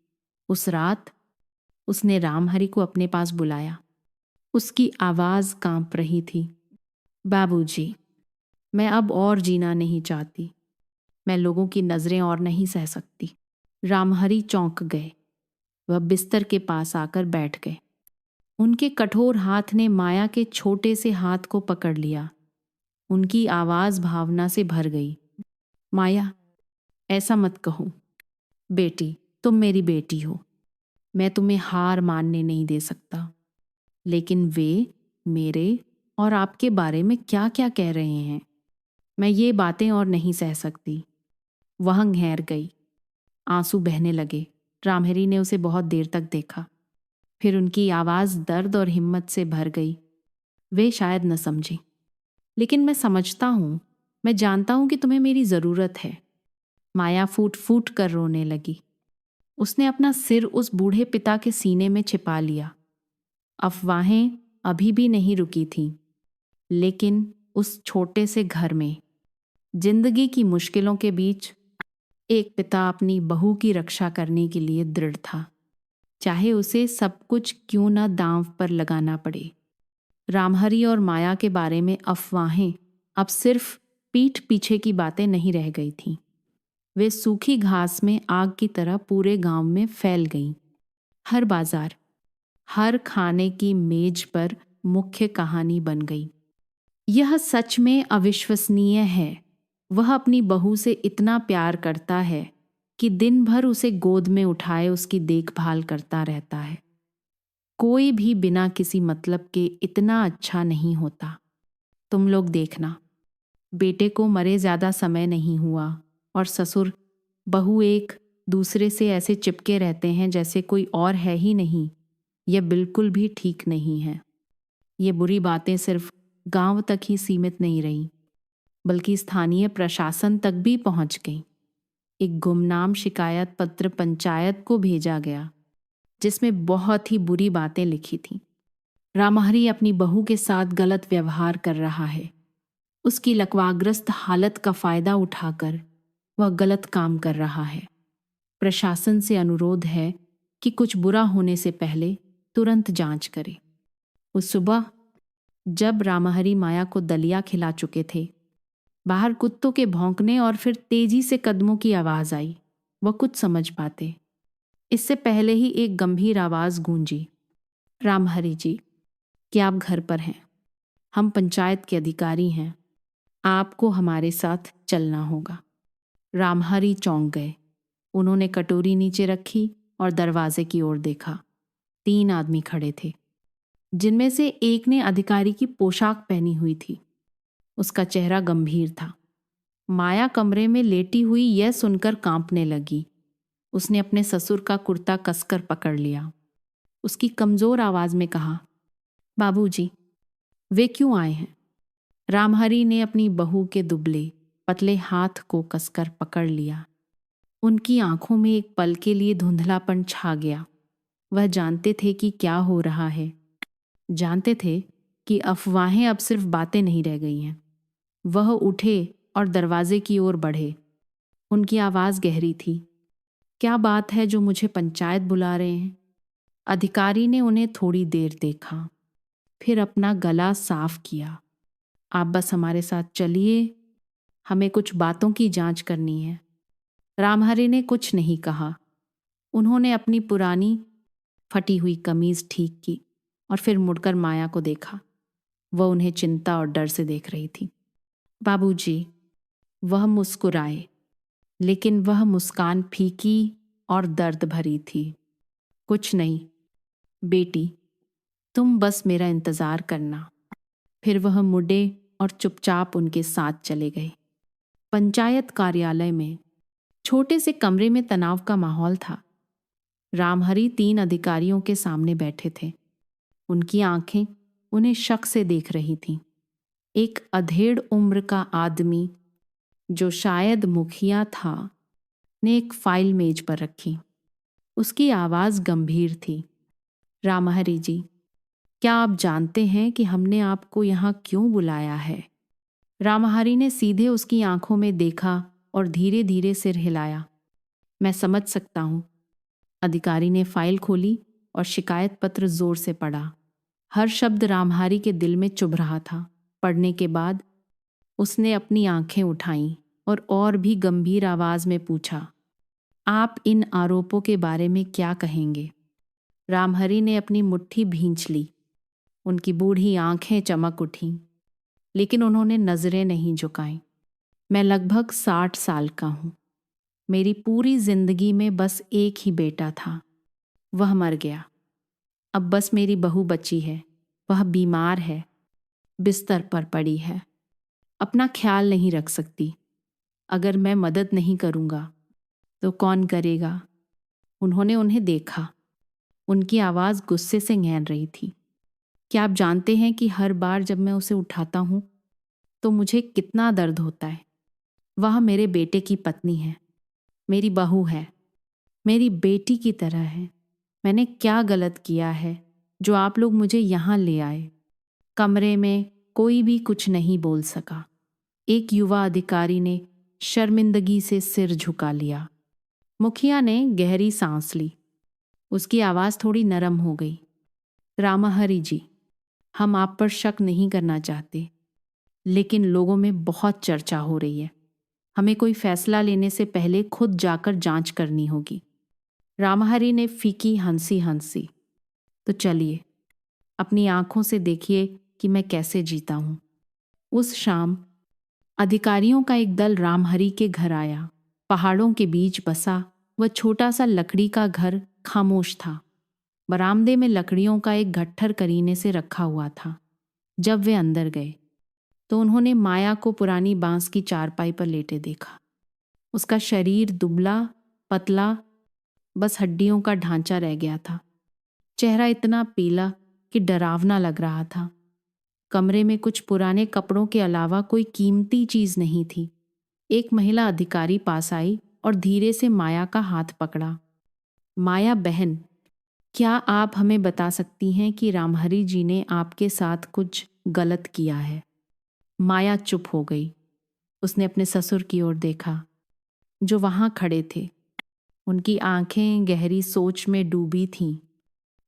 उस रात उसने रामहरी को अपने पास बुलाया। उसकी आवाज़ कांप रही थी। बाबूजी, मैं अब और जीना नहीं चाहती। मैं लोगों की नज़रें और नहीं सह सकती। रामहरी चौंक गए। वह बिस्तर के पास आकर बैठ गए। उनके कठोर हाथ ने माया के छोटे से हाथ को पकड़ लिया। उनकी आवाज़ भावना से भर गई। माया, ऐसा मत कहो। बेटी, तुम मेरी बेटी हो। मैं तुम्हें हार मानने नहीं दे सकता, लेकिन वे मेरे और आपके बारे में क्या क्या कह रहे हैं, मैं ये बातें और नहीं सह सकती। वह घेर गई। आंसू बहने लगे। रामहरी ने उसे बहुत देर तक देखा। फिर उनकी आवाज़ दर्द और हिम्मत से भर गई। वे शायद न समझी, लेकिन मैं समझता हूँ। मैं जानता हूँ कि तुम्हें मेरी ज़रूरत है। माया फूट फूट कर रोने लगी। उसने अपना सिर उस बूढ़े पिता के सीने में छिपा लिया। अफवाहें अभी भी नहीं रुकी थीं, लेकिन उस छोटे से घर में जिंदगी की मुश्किलों के बीच एक पिता अपनी बहू की रक्षा करने के लिए दृढ़ था, चाहे उसे सब कुछ क्यों न दांव पर लगाना पड़े। रामहरी और माया के बारे में अफवाहें अब सिर्फ पीठ पीछे की बातें नहीं रह गई थीं। वे सूखी घास में आग की तरह पूरे गांव में फैल गईं। हर बाजार, हर खाने की मेज पर मुख्य कहानी बन गई। यह सच में अविश्वसनीय है। वह अपनी बहू से इतना प्यार करता है कि दिन भर उसे गोद में उठाए उसकी देखभाल करता रहता है। कोई भी बिना किसी मतलब के इतना अच्छा नहीं होता। तुम लोग देखना, बेटे को मरे ज़्यादा समय नहीं हुआ और ससुर बहू एक दूसरे से ऐसे चिपके रहते हैं जैसे कोई और है ही नहीं। यह बिल्कुल भी ठीक नहीं है। ये बुरी बातें सिर्फ गांव तक ही सीमित नहीं रहीं, बल्कि स्थानीय प्रशासन तक भी पहुंच गई। एक गुमनाम शिकायत पत्र पंचायत को भेजा गया जिसमें बहुत ही बुरी बातें लिखी थीं। रामहरी अपनी बहू के साथ गलत व्यवहार कर रहा है। उसकी लकवाग्रस्त हालत का फायदा उठाकर वह गलत काम कर रहा है। प्रशासन से अनुरोध है कि कुछ बुरा होने से पहले तुरंत जांच करे। उस सुबह जब रामहरी माया को दलिया खिला चुके थे, बाहर कुत्तों के भौंकने और फिर तेजी से कदमों की आवाज आई। वह कुछ समझ पाते इससे पहले ही एक गंभीर आवाज गूंजी, रामहरी जी, क्या आप घर पर हैं? हम पंचायत के अधिकारी हैं, आपको हमारे साथ चलना होगा। रामहरी चौंक गए। उन्होंने कटोरी नीचे रखी और दरवाजे की ओर देखा। 3 आदमी खड़े थे, जिनमें से एक ने अधिकारी की पोशाक पहनी हुई थी। उसका चेहरा गंभीर था। माया कमरे में लेटी हुई यह सुनकर कांपने लगी। उसने अपने ससुर का कुर्ता कसकर पकड़ लिया। उसकी कमजोर आवाज में कहा, बाबूजी, वे क्यों आए हैं? रामहरी ने अपनी बहू के दुबले पतले हाथ को कसकर पकड़ लिया। उनकी आंखों में एक पल के लिए धुंधलापन छा गया। वह जानते थे कि क्या हो रहा है। जानते थे कि अफवाहें अब सिर्फ बातें नहीं रह गई हैं। वह उठे और दरवाजे की ओर बढ़े। उनकी आवाज गहरी थी, क्या बात है जो मुझे पंचायत बुला रहे हैं? अधिकारी ने उन्हें थोड़ी देर देखा, फिर अपना गला साफ किया। आप बस हमारे साथ चलिए, हमें कुछ बातों की जांच करनी है। रामहरी ने कुछ नहीं कहा। उन्होंने अपनी पुरानी फटी हुई कमीज ठीक की और फिर मुड़कर माया को देखा। वह उन्हें चिंता और डर से देख रही थी। बाबूजी, वह मुस्कुराए, लेकिन वह मुस्कान फीकी और दर्द भरी थी। कुछ नहीं बेटी, तुम बस मेरा इंतजार करना। फिर वह मुड़े और चुपचाप उनके साथ चले गए। पंचायत कार्यालय में छोटे से कमरे में तनाव का माहौल था। रामहरी 3 अधिकारियों के सामने बैठे थे। उनकी आंखें उन्हें शक से देख रही थीं। एक अधेड़ उम्र का आदमी, जो शायद मुखिया था, ने एक फाइल मेज पर रखी। उसकी आवाज गंभीर थी, रामहरी जी, क्या आप जानते हैं कि हमने आपको यहाँ क्यों बुलाया है? रामहरी ने सीधे उसकी आंखों में देखा और धीरे धीरे सिर हिलाया। मैं समझ सकता हूं। अधिकारी ने फाइल खोली और शिकायत पत्र जोर से पढ़ा। हर शब्द रामहरी के दिल में चुभ रहा था। पढ़ने के बाद उसने अपनी आंखें उठाईं और भी गंभीर आवाज में पूछा, आप इन आरोपों के बारे में क्या कहेंगे? रामहरी ने अपनी मुट्ठी भींच ली। उनकी बूढ़ी आंखें चमक उठीं, लेकिन उन्होंने नजरें नहीं झुकाईं। मैं लगभग 60 साल का हूं। मेरी पूरी जिंदगी में बस एक ही बेटा था। वह मर गया। अब बस मेरी बहू बची है। वह बीमार है, बिस्तर पर पड़ी है, अपना ख्याल नहीं रख सकती। अगर मैं मदद नहीं करूंगा तो कौन करेगा? उन्होंने उन्हें देखा। उनकी आवाज गुस्से से गहन रही थी। क्या आप जानते हैं कि हर बार जब मैं उसे उठाता हूं तो मुझे कितना दर्द होता है? वह मेरे बेटे की पत्नी है, मेरी बहू है, मेरी बेटी की तरह है। मैंने क्या गलत किया है जो आप लोग मुझे यहाँ ले आए? कमरे में कोई भी कुछ नहीं बोल सका। एक युवा अधिकारी ने शर्मिंदगी से सिर झुका लिया। मुखिया ने गहरी सांस ली। उसकी आवाज थोड़ी नरम हो गई। रामहरी जी, हम आप पर शक नहीं करना चाहते, लेकिन लोगों में बहुत चर्चा हो रही है। हमें कोई फैसला लेने से पहले खुद जाकर जांच करनी होगी। रामहरी ने फीकी हंसी हंसी। तो चलिए, अपनी आंखों से देखिए कि मैं कैसे जीता हूं। उस शाम अधिकारियों का एक दल रामहरी के घर आया। पहाड़ों के बीच बसा वह छोटा सा लकड़ी का घर खामोश था। बरामदे में लकड़ियों का एक गट्ठर करीने से रखा हुआ था। जब वे अंदर गए तो उन्होंने माया को पुरानी बांस की चारपाई पर लेटे देखा। उसका शरीर दुबला पतला, बस हड्डियों का ढांचा रह गया था। चेहरा इतना पीला कि डरावना लग रहा था। कमरे में कुछ पुराने कपड़ों के अलावा कोई कीमती चीज नहीं थी। एक महिला अधिकारी पास आई और धीरे से माया का हाथ पकड़ा। माया बहन, क्या आप हमें बता सकती हैं कि रामहरि जी ने आपके साथ कुछ गलत किया है? माया चुप हो गई। उसने अपने ससुर की ओर देखा, जो वहां खड़े थे। उनकी आंखें गहरी सोच में डूबी थीं,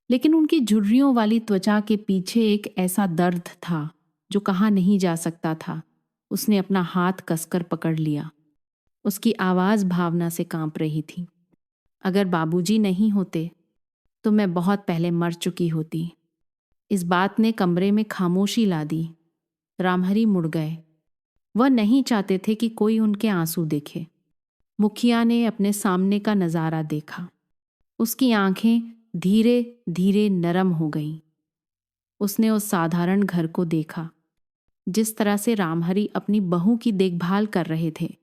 लेकिन उनकी झुर्रियों वाली त्वचा के पीछे एक ऐसा दर्द था जो कहा नहीं जा सकता था। उसने अपना हाथ कसकर पकड़ लिया। उसकी आवाज भावना से कांप रही थी। अगर बाबूजी नहीं होते तो मैं बहुत पहले मर चुकी होती। इस बात ने कमरे में खामोशी ला दी। रामहरि मुड़ गए। वह नहीं चाहते थे कि कोई उनके आंसू देखे। मुखिया ने अपने सामने का नजारा देखा। उसकी आंखें धीरे धीरे नरम हो गईं। उसने उस साधारण घर को देखा जिस तरह से रामहरि अपनी बहू की देखभाल कर रहे थे,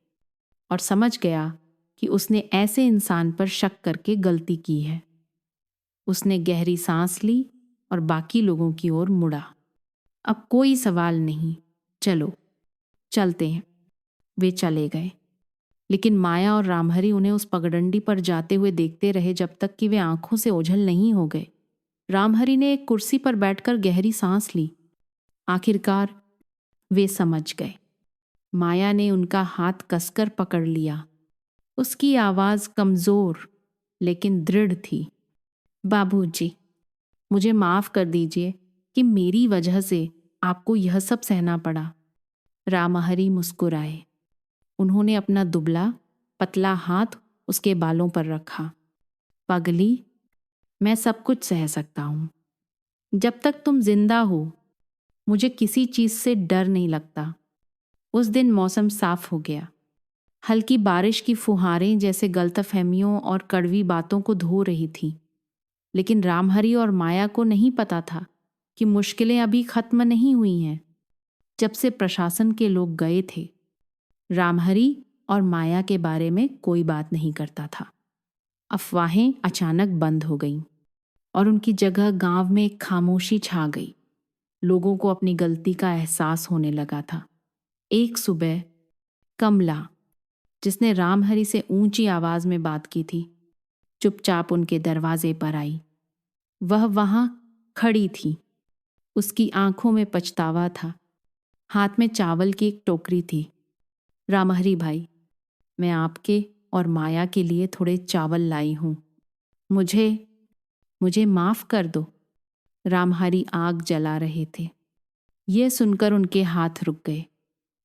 और समझ गया कि उसने ऐसे इंसान पर शक करके गलती की है। उसने गहरी सांस ली और बाकी लोगों की ओर मुड़ा। अब कोई सवाल नहीं, चलो चलते हैं। वे चले गए, लेकिन माया और रामहरि उन्हें उस पगडंडी पर जाते हुए देखते रहे जब तक कि वे आंखों से ओझल नहीं हो गए। रामहरि ने एक कुर्सी पर बैठकर गहरी सांस ली। आखिरकार वे समझ गए। माया ने उनका हाथ कसकर पकड़ लिया। उसकी आवाज कमजोर लेकिन दृढ़ थी। बाबूजी, मुझे माफ कर दीजिए कि मेरी वजह से आपको यह सब सहना पड़ा। रामहरि मुस्कुराए। उन्होंने अपना दुबला पतला हाथ उसके बालों पर रखा। पगली, मैं सब कुछ सह सकता हूं। जब तक तुम जिंदा हो मुझे किसी चीज से डर नहीं लगता। उस दिन मौसम साफ हो गया। हल्की बारिश की फुहारें जैसे गलतफहमियों और कड़वी बातों को धो रही थीं। लेकिन रामहरि और माया को नहीं पता था कि मुश्किलें अभी खत्म नहीं हुई हैं। जब से प्रशासन के लोग गए थे, रामहरि और माया के बारे में कोई बात नहीं करता था। अफवाहें अचानक बंद हो गईं और उनकी जगह गांव में एक खामोशी छा गई। लोगों को अपनी गलती का एहसास होने लगा था। एक सुबह कमला, जिसने रामहरि से ऊंची आवाज में बात की थी, चुपचाप उनके दरवाजे पर आई। वह वहां खड़ी थी। उसकी आंखों में पछतावा था। हाथ में चावल की एक टोकरी थी। रामहरि भाई, मैं आपके और माया के लिए थोड़े चावल लाई हूं। मुझे मुझे माफ कर दो। रामहरि आग जला रहे थे। यह सुनकर उनके हाथ रुक गए।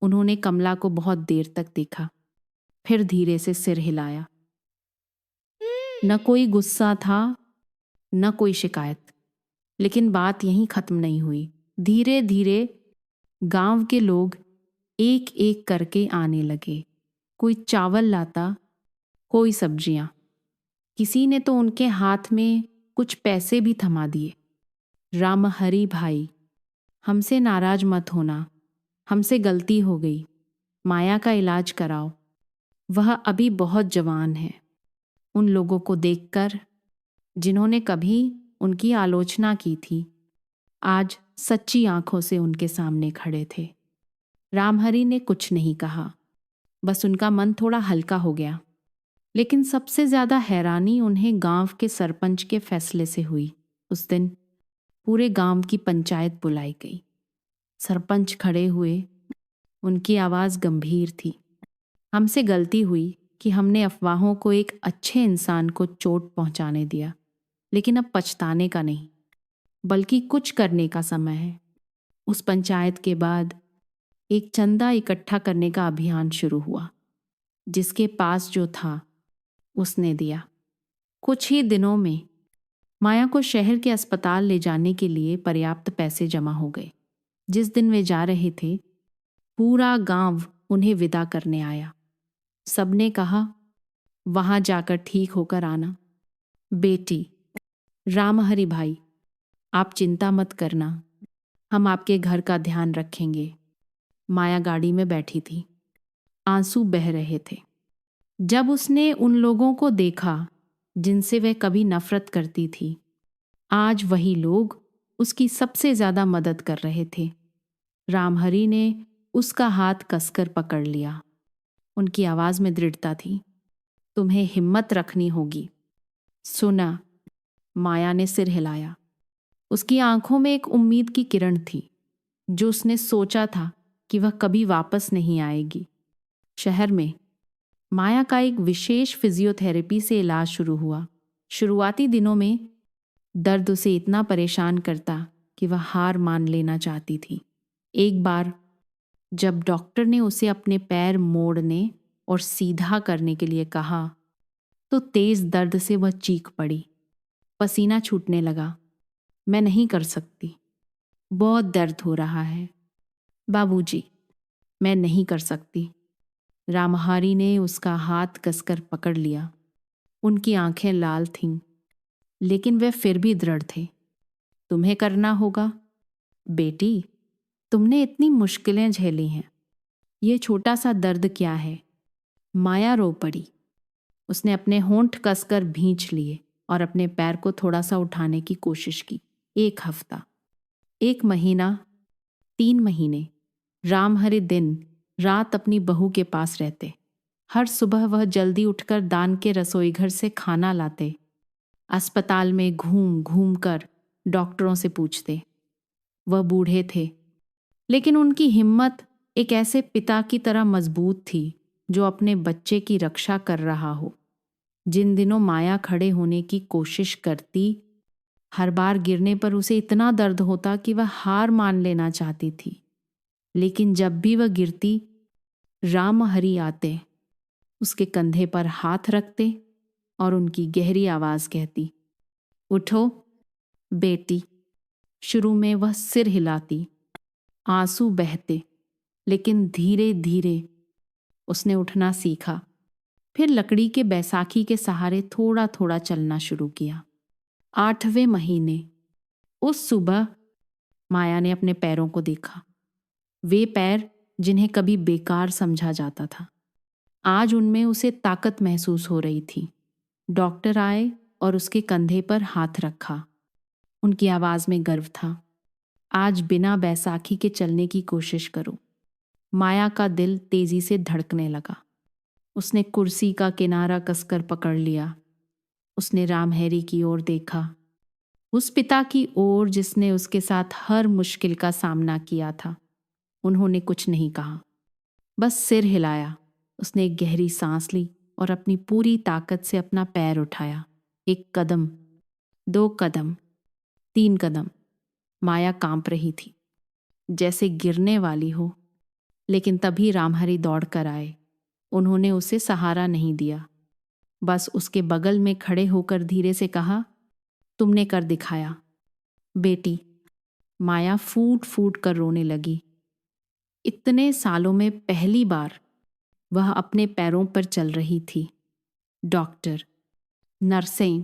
उन्होंने कमला को बहुत देर तक देखा, फिर धीरे से सिर हिलाया। न कोई गुस्सा था, न कोई शिकायत। लेकिन बात यहीं खत्म नहीं हुई। धीरे धीरे गांव के लोग एक एक करके आने लगे। कोई चावल लाता, कोई सब्जियां। किसी ने तो उनके हाथ में कुछ पैसे भी थमा दिए। रामहरि भाई, हमसे नाराज मत होना। हमसे गलती हो गई। माया का इलाज कराओ। वह अभी बहुत जवान है। उन लोगों को देखकर जिन्होंने कभी उनकी आलोचना की थी, आज सच्ची आंखों से उनके सामने खड़े थे। रामहरि ने कुछ नहीं कहा, बस उनका मन थोड़ा हल्का हो गया। लेकिन सबसे ज्यादा हैरानी उन्हें गांव के सरपंच के फैसले से हुई। उस दिन पूरे गांव की पंचायत बुलाई गई। सरपंच खड़े हुए। उनकी आवाज गंभीर थी। हमसे गलती हुई कि हमने अफवाहों को एक अच्छे इंसान को चोट पहुंचाने दिया, लेकिन अब पछताने का नहीं, बल्कि कुछ करने का समय है। उस पंचायत के बाद एक चंदा इकट्ठा करने का अभियान शुरू हुआ। जिसके पास जो था उसने दिया। कुछ ही दिनों में माया को शहर के अस्पताल ले जाने के लिए पर्याप्त पैसे जमा हो गए। जिस दिन वे जा रहे थे, पूरा गांव उन्हें विदा करने आया। सबने कहा, वहां जाकर ठीक होकर आना। बेटी, रामहरि भाई, आप चिंता मत करना, हम आपके घर का ध्यान रखेंगे। माया गाड़ी में बैठी थी। आंसू बह रहे थे। जब उसने उन लोगों को देखा जिनसे वह कभी नफरत करती थी, आज वही लोग उसकी सबसे ज्यादा मदद कर रहे थे। रामहरि ने उसका हाथ कसकर पकड़ लिया। उनकी आवाज में दृढ़ता थी। तुम्हें हिम्मत रखनी होगी। सुना। माया ने सिर हिलाया। उसकी आंखों में एक उम्मीद की किरण थी, जो उसने सोचा था कि वह कभी वापस नहीं आएगी। शहर में माया का एक विशेष फिजियोथेरेपी से इलाज शुरू हुआ। शुरुआती दिनों में दर्द उसे इतना परेशान करता कि वह हार मान लेना चाहती थी। एक बार जब डॉक्टर ने उसे अपने पैर मोड़ने और सीधा करने के लिए कहा, तो तेज दर्द से वह चीख पड़ी। पसीना छूटने लगा। मैं नहीं कर सकती, बहुत दर्द हो रहा है। बाबूजी, मैं नहीं कर सकती। रामहरि ने उसका हाथ कसकर पकड़ लिया। उनकी आंखें लाल थीं, लेकिन वे फिर भी दृढ़ थे। तुम्हें करना होगा बेटी। तुमने इतनी मुश्किलें झेली हैं। ये छोटा सा दर्द क्या है। माया रो पड़ी। उसने अपने होंठ कसकर भींच लिए और अपने पैर को थोड़ा सा उठाने की कोशिश की। 1 हफ्ता, 1 महीना, 3 महीने। रामहरि दिन रात अपनी बहू के पास रहते। हर सुबह वह जल्दी उठकर दान के रसोईघर से खाना लाते। अस्पताल में घूम घूम कर डॉक्टरों से पूछते। वह बूढ़े थे, लेकिन उनकी हिम्मत एक ऐसे पिता की तरह मजबूत थी जो अपने बच्चे की रक्षा कर रहा हो। जिन दिनों माया खड़े होने की कोशिश करती, हर बार गिरने पर उसे इतना दर्द होता कि वह हार मान लेना चाहती थी। लेकिन जब भी वह गिरती, रामहरि आते, उसके कंधे पर हाथ रखते और उनकी गहरी आवाज कहती, उठो बेटी। शुरू में वह सिर हिलाती, आंसू बहते, लेकिन धीरे धीरे उसने उठना सीखा। फिर लकड़ी के बैसाखी के सहारे थोड़ा थोड़ा चलना शुरू किया। 8वें महीने, उस सुबह माया ने अपने पैरों को देखा। वे पैर जिन्हें कभी बेकार समझा जाता था, आज उनमें उसे ताकत महसूस हो रही थी। डॉक्टर आए और उसके कंधे पर हाथ रखा। उनकी आवाज में गर्व था। आज बिना बैसाखी के चलने की कोशिश करो। माया का दिल तेजी से धड़कने लगा। उसने कुर्सी का किनारा कसकर पकड़ लिया। उसने रामहरि की ओर देखा, उस पिता की ओर जिसने उसके साथ हर मुश्किल का सामना किया था। उन्होंने कुछ नहीं कहा, बस सिर हिलाया। उसने एक गहरी सांस ली और अपनी पूरी ताकत से अपना पैर उठाया। 1 कदम, 2 कदम, 3 कदम। माया कांप रही थी, जैसे गिरने वाली हो। लेकिन तभी रामहरि दौड़ कर आए। उन्होंने उसे सहारा नहीं दिया, बस उसके बगल में खड़े होकर धीरे से कहा, तुमने कर दिखाया बेटी। माया फूट फूट कर रोने लगी। इतने सालों में पहली बार वह अपने पैरों पर चल रही थी। डॉक्टर, नर्सें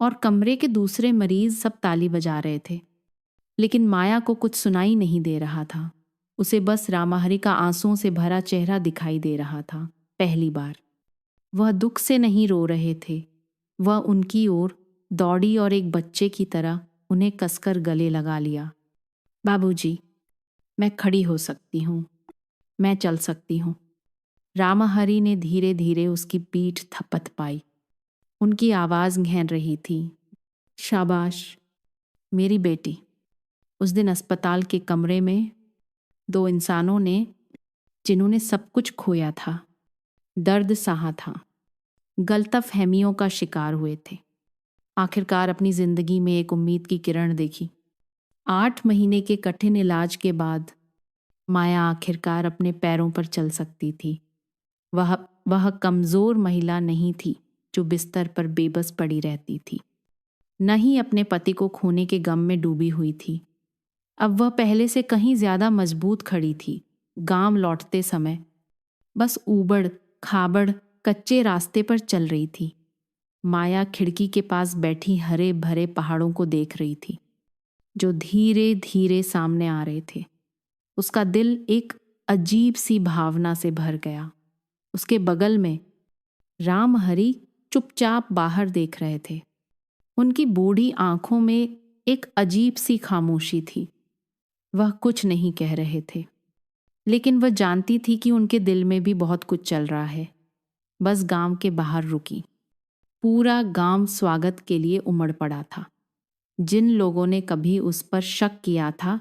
और कमरे के दूसरे मरीज सब ताली बजा रहे थे, लेकिन माया को कुछ सुनाई नहीं दे रहा था। उसे बस रामहरि का आंसुओं से भरा चेहरा दिखाई दे रहा था। पहली बार वह दुख से नहीं रो रहे थे। वह उनकी ओर दौड़ी और एक बच्चे की तरह उन्हें कसकर गले लगा लिया। बाबूजी, मैं खड़ी हो सकती हूँ, मैं चल सकती हूँ। रामहरि ने धीरे धीरे उसकी पीठ थपथ पाई। उनकी आवाज गहन रही थी। शाबाश मेरी बेटी। उस दिन अस्पताल के कमरे में 2 इंसानों ने, जिन्होंने सब कुछ खोया था, दर्द सहा था, गलतफहमियों का शिकार हुए थे, आखिरकार अपनी जिंदगी में एक उम्मीद की किरण देखी। 8 महीने के कठिन इलाज के बाद माया आखिरकार अपने पैरों पर चल सकती थी। वह कमजोर महिला नहीं थी जो बिस्तर पर बेबस पड़ी रहती थी, न ही अपने पति को खोने के गम में डूबी हुई थी। अब वह पहले से कहीं ज्यादा मजबूत खड़ी थी। गांव लौटते समय बस ऊबड़ खाबड़ कच्चे रास्ते पर चल रही थी। माया खिड़की के पास बैठी हरे भरे पहाड़ों को देख रही थी, जो धीरे धीरे सामने आ रहे थे। उसका दिल एक अजीब सी भावना से भर गया। उसके बगल में रामहरि चुपचाप बाहर देख रहे थे। उनकी बूढ़ी आंखों में एक अजीब सी खामोशी थी। वह कुछ नहीं कह रहे थे, लेकिन वह जानती थी कि उनके दिल में भी बहुत कुछ चल रहा है। बस गांव के बाहर रुकी। पूरा गांव स्वागत के लिए उमड़ पड़ा था। जिन लोगों ने कभी उस पर शक किया था,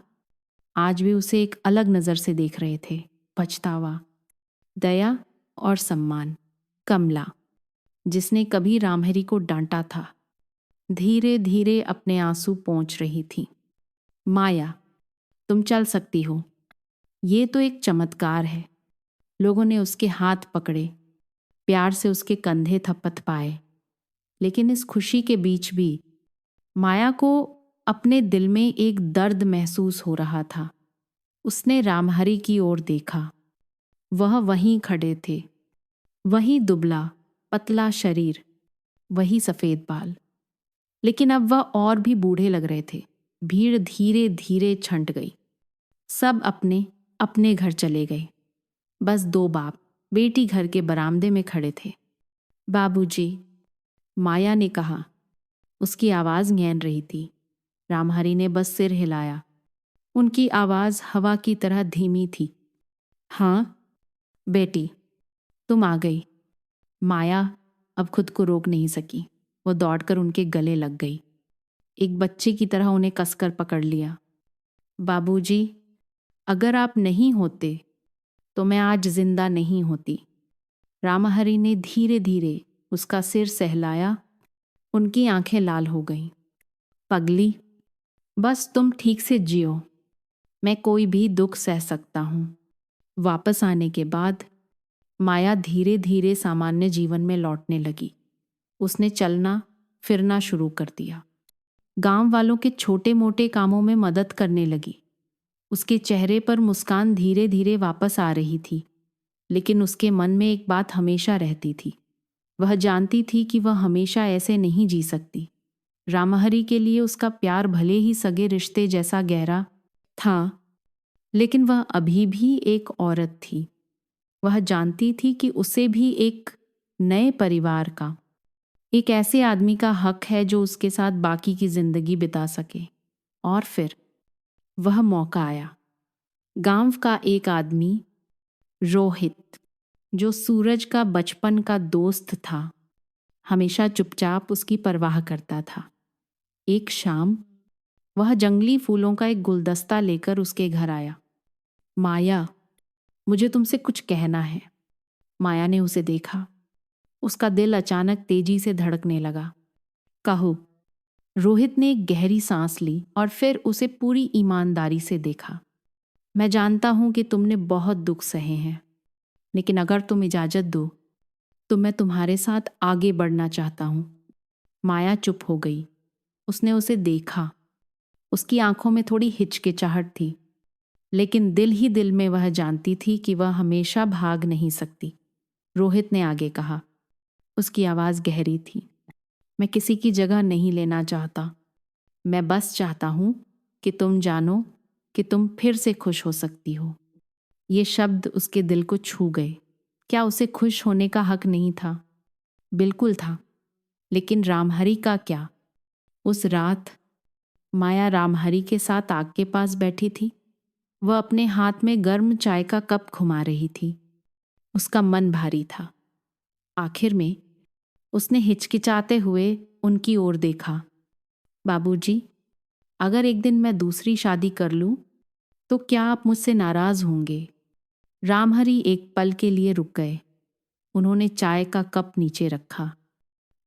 आज भी उसे एक अलग नज़र से देख रहे थे। पछतावा, दया और सम्मान। कमला, जिसने कभी रामहरी को डांटा था, धीरे धीरे अपने आंसू पोंछ रही थी। माया, तुम चल सकती हो। ये तो एक चमत्कार है। लोगों ने उसके हाथ पकड़े, प्यार से उसके कंधे थपथपाए। लेकिन इस खुशी के बीच भी माया को अपने दिल में एक दर्द महसूस हो रहा था। उसने रामहरी की ओर देखा। वह वहीं खड़े थे, वही दुबला पतला शरीर, वही सफेद बाल। लेकिन अब वह और भी बूढ़े लग रहे थे। भीड़ धीरे धीरे छंट गई। सब अपने अपने घर चले गए। बस दो बाप बेटी घर के बरामदे में खड़े थे। बाबूजी, माया ने कहा। उसकी आवाज़ गैन रही थी। रामहरी ने बस सिर हिलाया। उनकी आवाज़ हवा की तरह धीमी थी। हाँ बेटी, तुम आ गई। माया अब खुद को रोक नहीं सकी। वो दौड़कर उनके गले लग गई। एक बच्चे की तरह उन्हें कसकर पकड़ लिया। बाबूजी, अगर आप नहीं होते तो मैं आज जिंदा नहीं होती। रामहरी ने धीरे धीरे उसका सिर सहलाया। उनकी आंखें लाल हो गईं। पगली, बस तुम ठीक से जियो। मैं कोई भी दुख सह सकता हूँ। वापस आने के बाद माया धीरे धीरे सामान्य जीवन में लौटने लगी। उसने चलना फिरना शुरू कर दिया। गांव वालों के छोटे मोटे कामों में मदद करने लगी। उसके चेहरे पर मुस्कान धीरे धीरे वापस आ रही थी। लेकिन उसके मन में एक बात हमेशा रहती थी। वह जानती थी कि वह हमेशा ऐसे नहीं जी सकती। रामहरी के लिए उसका प्यार भले ही सगे रिश्ते जैसा गहरा था, लेकिन वह अभी भी एक औरत थी। वह जानती थी कि उसे भी एक नए परिवार का, एक ऐसे आदमी का हक है जो उसके साथ बाकी की जिंदगी बिता सके। और फिर वह मौका आया। गांव का एक आदमी, रोहित, जो सूरज का बचपन का दोस्त था, हमेशा चुपचाप उसकी परवाह करता था। एक शाम वह जंगली फूलों का एक गुलदस्ता लेकर उसके घर आया। माया, मुझे तुमसे कुछ कहना है। माया ने उसे देखा। उसका दिल अचानक तेजी से धड़कने लगा। कहो। रोहित ने एक गहरी सांस ली और फिर उसे पूरी ईमानदारी से देखा। मैं जानता हूं कि तुमने बहुत दुख सहे हैं, लेकिन अगर तुम इजाजत दो तो मैं तुम्हारे साथ आगे बढ़ना चाहता हूं। माया चुप हो गई। उसने उसे देखा। उसकी आंखों में थोड़ी हिचकिचाहट थी, लेकिन दिल ही दिल में वह जानती थी कि वह हमेशा भाग नहीं सकती। रोहित ने आगे कहा। उसकी आवाज़ गहरी थी। मैं किसी की जगह नहीं लेना चाहता। मैं बस चाहता हूं कि तुम जानो कि तुम फिर से खुश हो सकती हो। ये शब्द उसके दिल को छू गए। क्या उसे खुश होने का हक नहीं था? बिल्कुल था। लेकिन रामहरी का क्या? उस रात माया रामहरी के साथ आग के पास बैठी थी। वह अपने हाथ में गर्म चाय का कप घुमा रही थी। उसका मन भारी था। आखिर में उसने हिचकिचाते हुए उनकी ओर देखा। बाबूजी, अगर एक दिन मैं दूसरी शादी कर लूं तो क्या आप मुझसे नाराज होंगे? रामहरी एक पल के लिए रुक गए। उन्होंने चाय का कप नीचे रखा।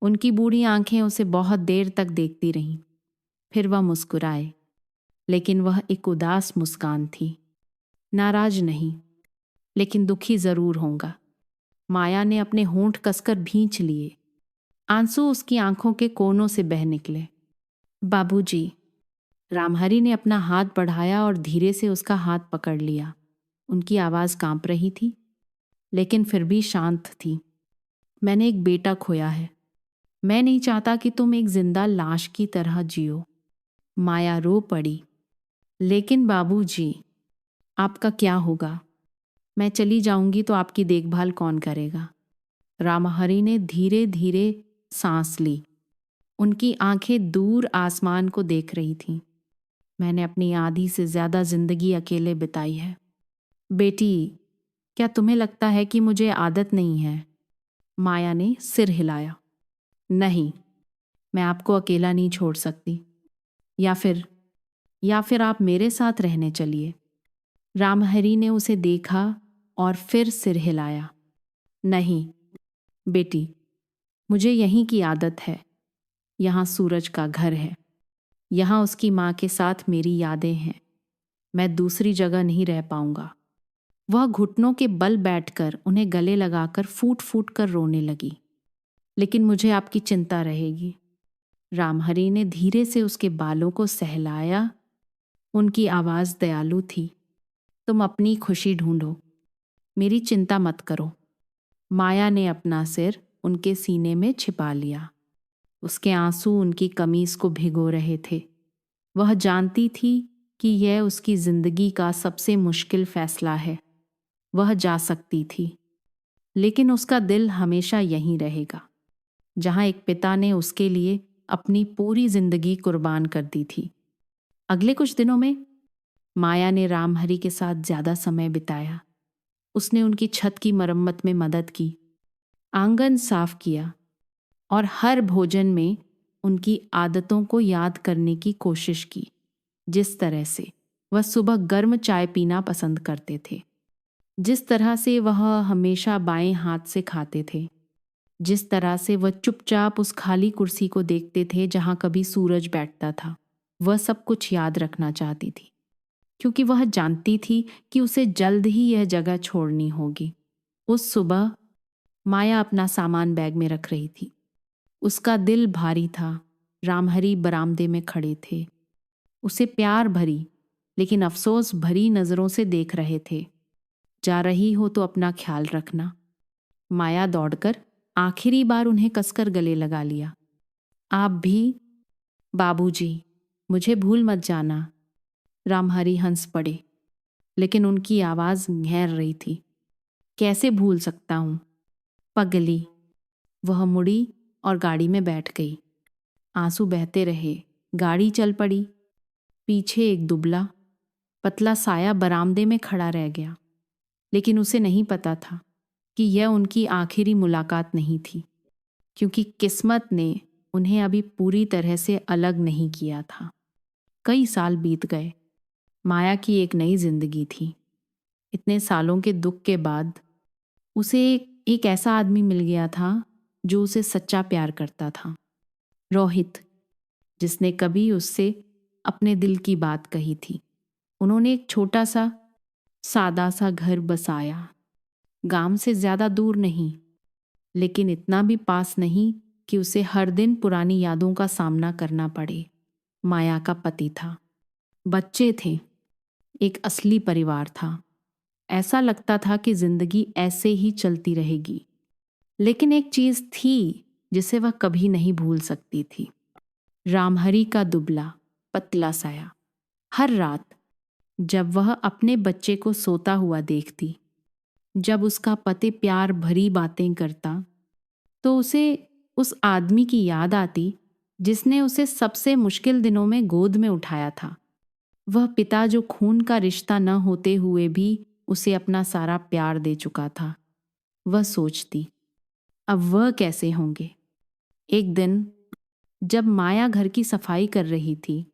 उनकी बूढ़ी आंखें उसे बहुत देर तक देखती रहीं। फिर वह मुस्कुराए, लेकिन वह एक उदास मुस्कान थी। नाराज नहीं, लेकिन दुखी जरूर होगा। माया ने अपने होंठ कसकर भींच लिए। आंसू उसकी आंखों के कोनों से बह निकले। बाबूजी, रामहरी ने अपना हाथ बढ़ाया और धीरे से उसका हाथ पकड़ लिया। उनकी आवाज़ कांप रही थी, लेकिन फिर भी शांत थी। मैंने एक बेटा खोया है। मैं नहीं चाहता कि तुम एक जिंदा लाश की तरह जियो। माया रो पड़ी। लेकिन बाबूजी, आपका क्या होगा? मैं चली जाऊंगी तो आपकी देखभाल कौन करेगा? रामहरी ने धीरे धीरे सांस ली। उनकी आंखें दूर आसमान को देख रही थीं। मैंने अपनी आधी से ज़्यादा जिंदगी अकेले बिताई है। बेटी, क्या तुम्हें लगता है कि मुझे आदत नहीं है? माया ने सिर हिलाया। नहीं, मैं आपको अकेला नहीं छोड़ सकती। या फिर आप मेरे साथ रहने चलिए। रामहरि ने उसे देखा और फिर सिर हिलाया। नहीं बेटी, मुझे यहीं की आदत है। यहाँ सूरज का घर है। यहाँ उसकी माँ के साथ मेरी यादें हैं। मैं दूसरी जगह नहीं रह पाऊंगा। वह घुटनों के बल बैठकर उन्हें गले लगाकर फूट फूट कर रोने लगी। लेकिन मुझे आपकी चिंता रहेगी। रामहरि ने धीरे से उसके बालों को सहलाया। उनकी आवाज़ दयालु थी। तुम अपनी खुशी ढूंढो, मेरी चिंता मत करो। माया ने अपना सिर उनके सीने में छिपा लिया। उसके आंसू उनकी कमीज को भिगो रहे थे। वह जानती थी कि यह उसकी जिंदगी का सबसे मुश्किल फैसला है। वह जा सकती थी, लेकिन उसका दिल हमेशा यहीं रहेगा, जहां एक पिता ने उसके लिए अपनी पूरी जिंदगी कुर्बान कर दी थी। अगले कुछ दिनों में माया ने रामहरि के साथ ज्यादा समय बिताया। उसने उनकी छत की मरम्मत में मदद की, आंगन साफ किया और हर भोजन में उनकी आदतों को याद करने की कोशिश की। जिस तरह से वह सुबह गर्म चाय पीना पसंद करते थे, जिस तरह से वह हमेशा बाएं हाथ से खाते थे, जिस तरह से वह चुपचाप उस खाली कुर्सी को देखते थे जहां कभी सूरज बैठता था, वह सब कुछ याद रखना चाहती थी, क्योंकि वह जानती थी कि उसे जल्द ही यह जगह छोड़नी होगी। उस सुबह माया अपना सामान बैग में रख रही थी। उसका दिल भारी था। रामहरि बरामदे में खड़े थे। उसे प्यार भरी लेकिन अफसोस भरी नजरों से देख रहे थे। जा रही हो तो अपना ख्याल रखना। माया दौड़कर आखिरी बार उन्हें कसकर गले लगा लिया। आप भी बाबूजी, मुझे भूल मत जाना। रामहरि हंस पड़े, लेकिन उनकी आवाज घेर रही थी। कैसे भूल सकता हूं पगली। वह मुड़ी और गाड़ी में बैठ गई। आंसू बहते रहे। गाड़ी चल पड़ी। पीछे एक दुबला पतला साया बरामदे में खड़ा रह गया, लेकिन उसे नहीं पता था कि यह उनकी आखिरी मुलाकात नहीं थी, क्योंकि किस्मत ने उन्हें अभी पूरी तरह से अलग नहीं किया था। कई साल बीत गए। माया की एक नई जिंदगी थी। इतने सालों के दुख के बाद उसे एक ऐसा आदमी मिल गया था जो उसे सच्चा प्यार करता था। रोहित, जिसने कभी उससे अपने दिल की बात कही थी। उन्होंने एक छोटा सा सादा सा घर बसाया। गांव से ज्यादा दूर नहीं, लेकिन इतना भी पास नहीं कि उसे हर दिन पुरानी यादों का सामना करना पड़े। माया का पति था, बच्चे थे, एक असली परिवार था। ऐसा लगता था कि जिंदगी ऐसे ही चलती रहेगी। लेकिन एक चीज थी जिसे वह कभी नहीं भूल सकती थी। रामहरि का दुबला पतला साया। हर रात जब वह अपने बच्चे को सोता हुआ देखती, जब उसका पति प्यार भरी बातें करता, तो उसे उस आदमी की याद आती जिसने उसे सबसे मुश्किल दिनों में गोद में उठाया था। वह पिता जो खून का रिश्ता न होते हुए भी उसे अपना सारा प्यार दे चुका था। वह सोचती, अब वह कैसे होंगे। एक दिन जब माया घर की सफाई कर रही थी,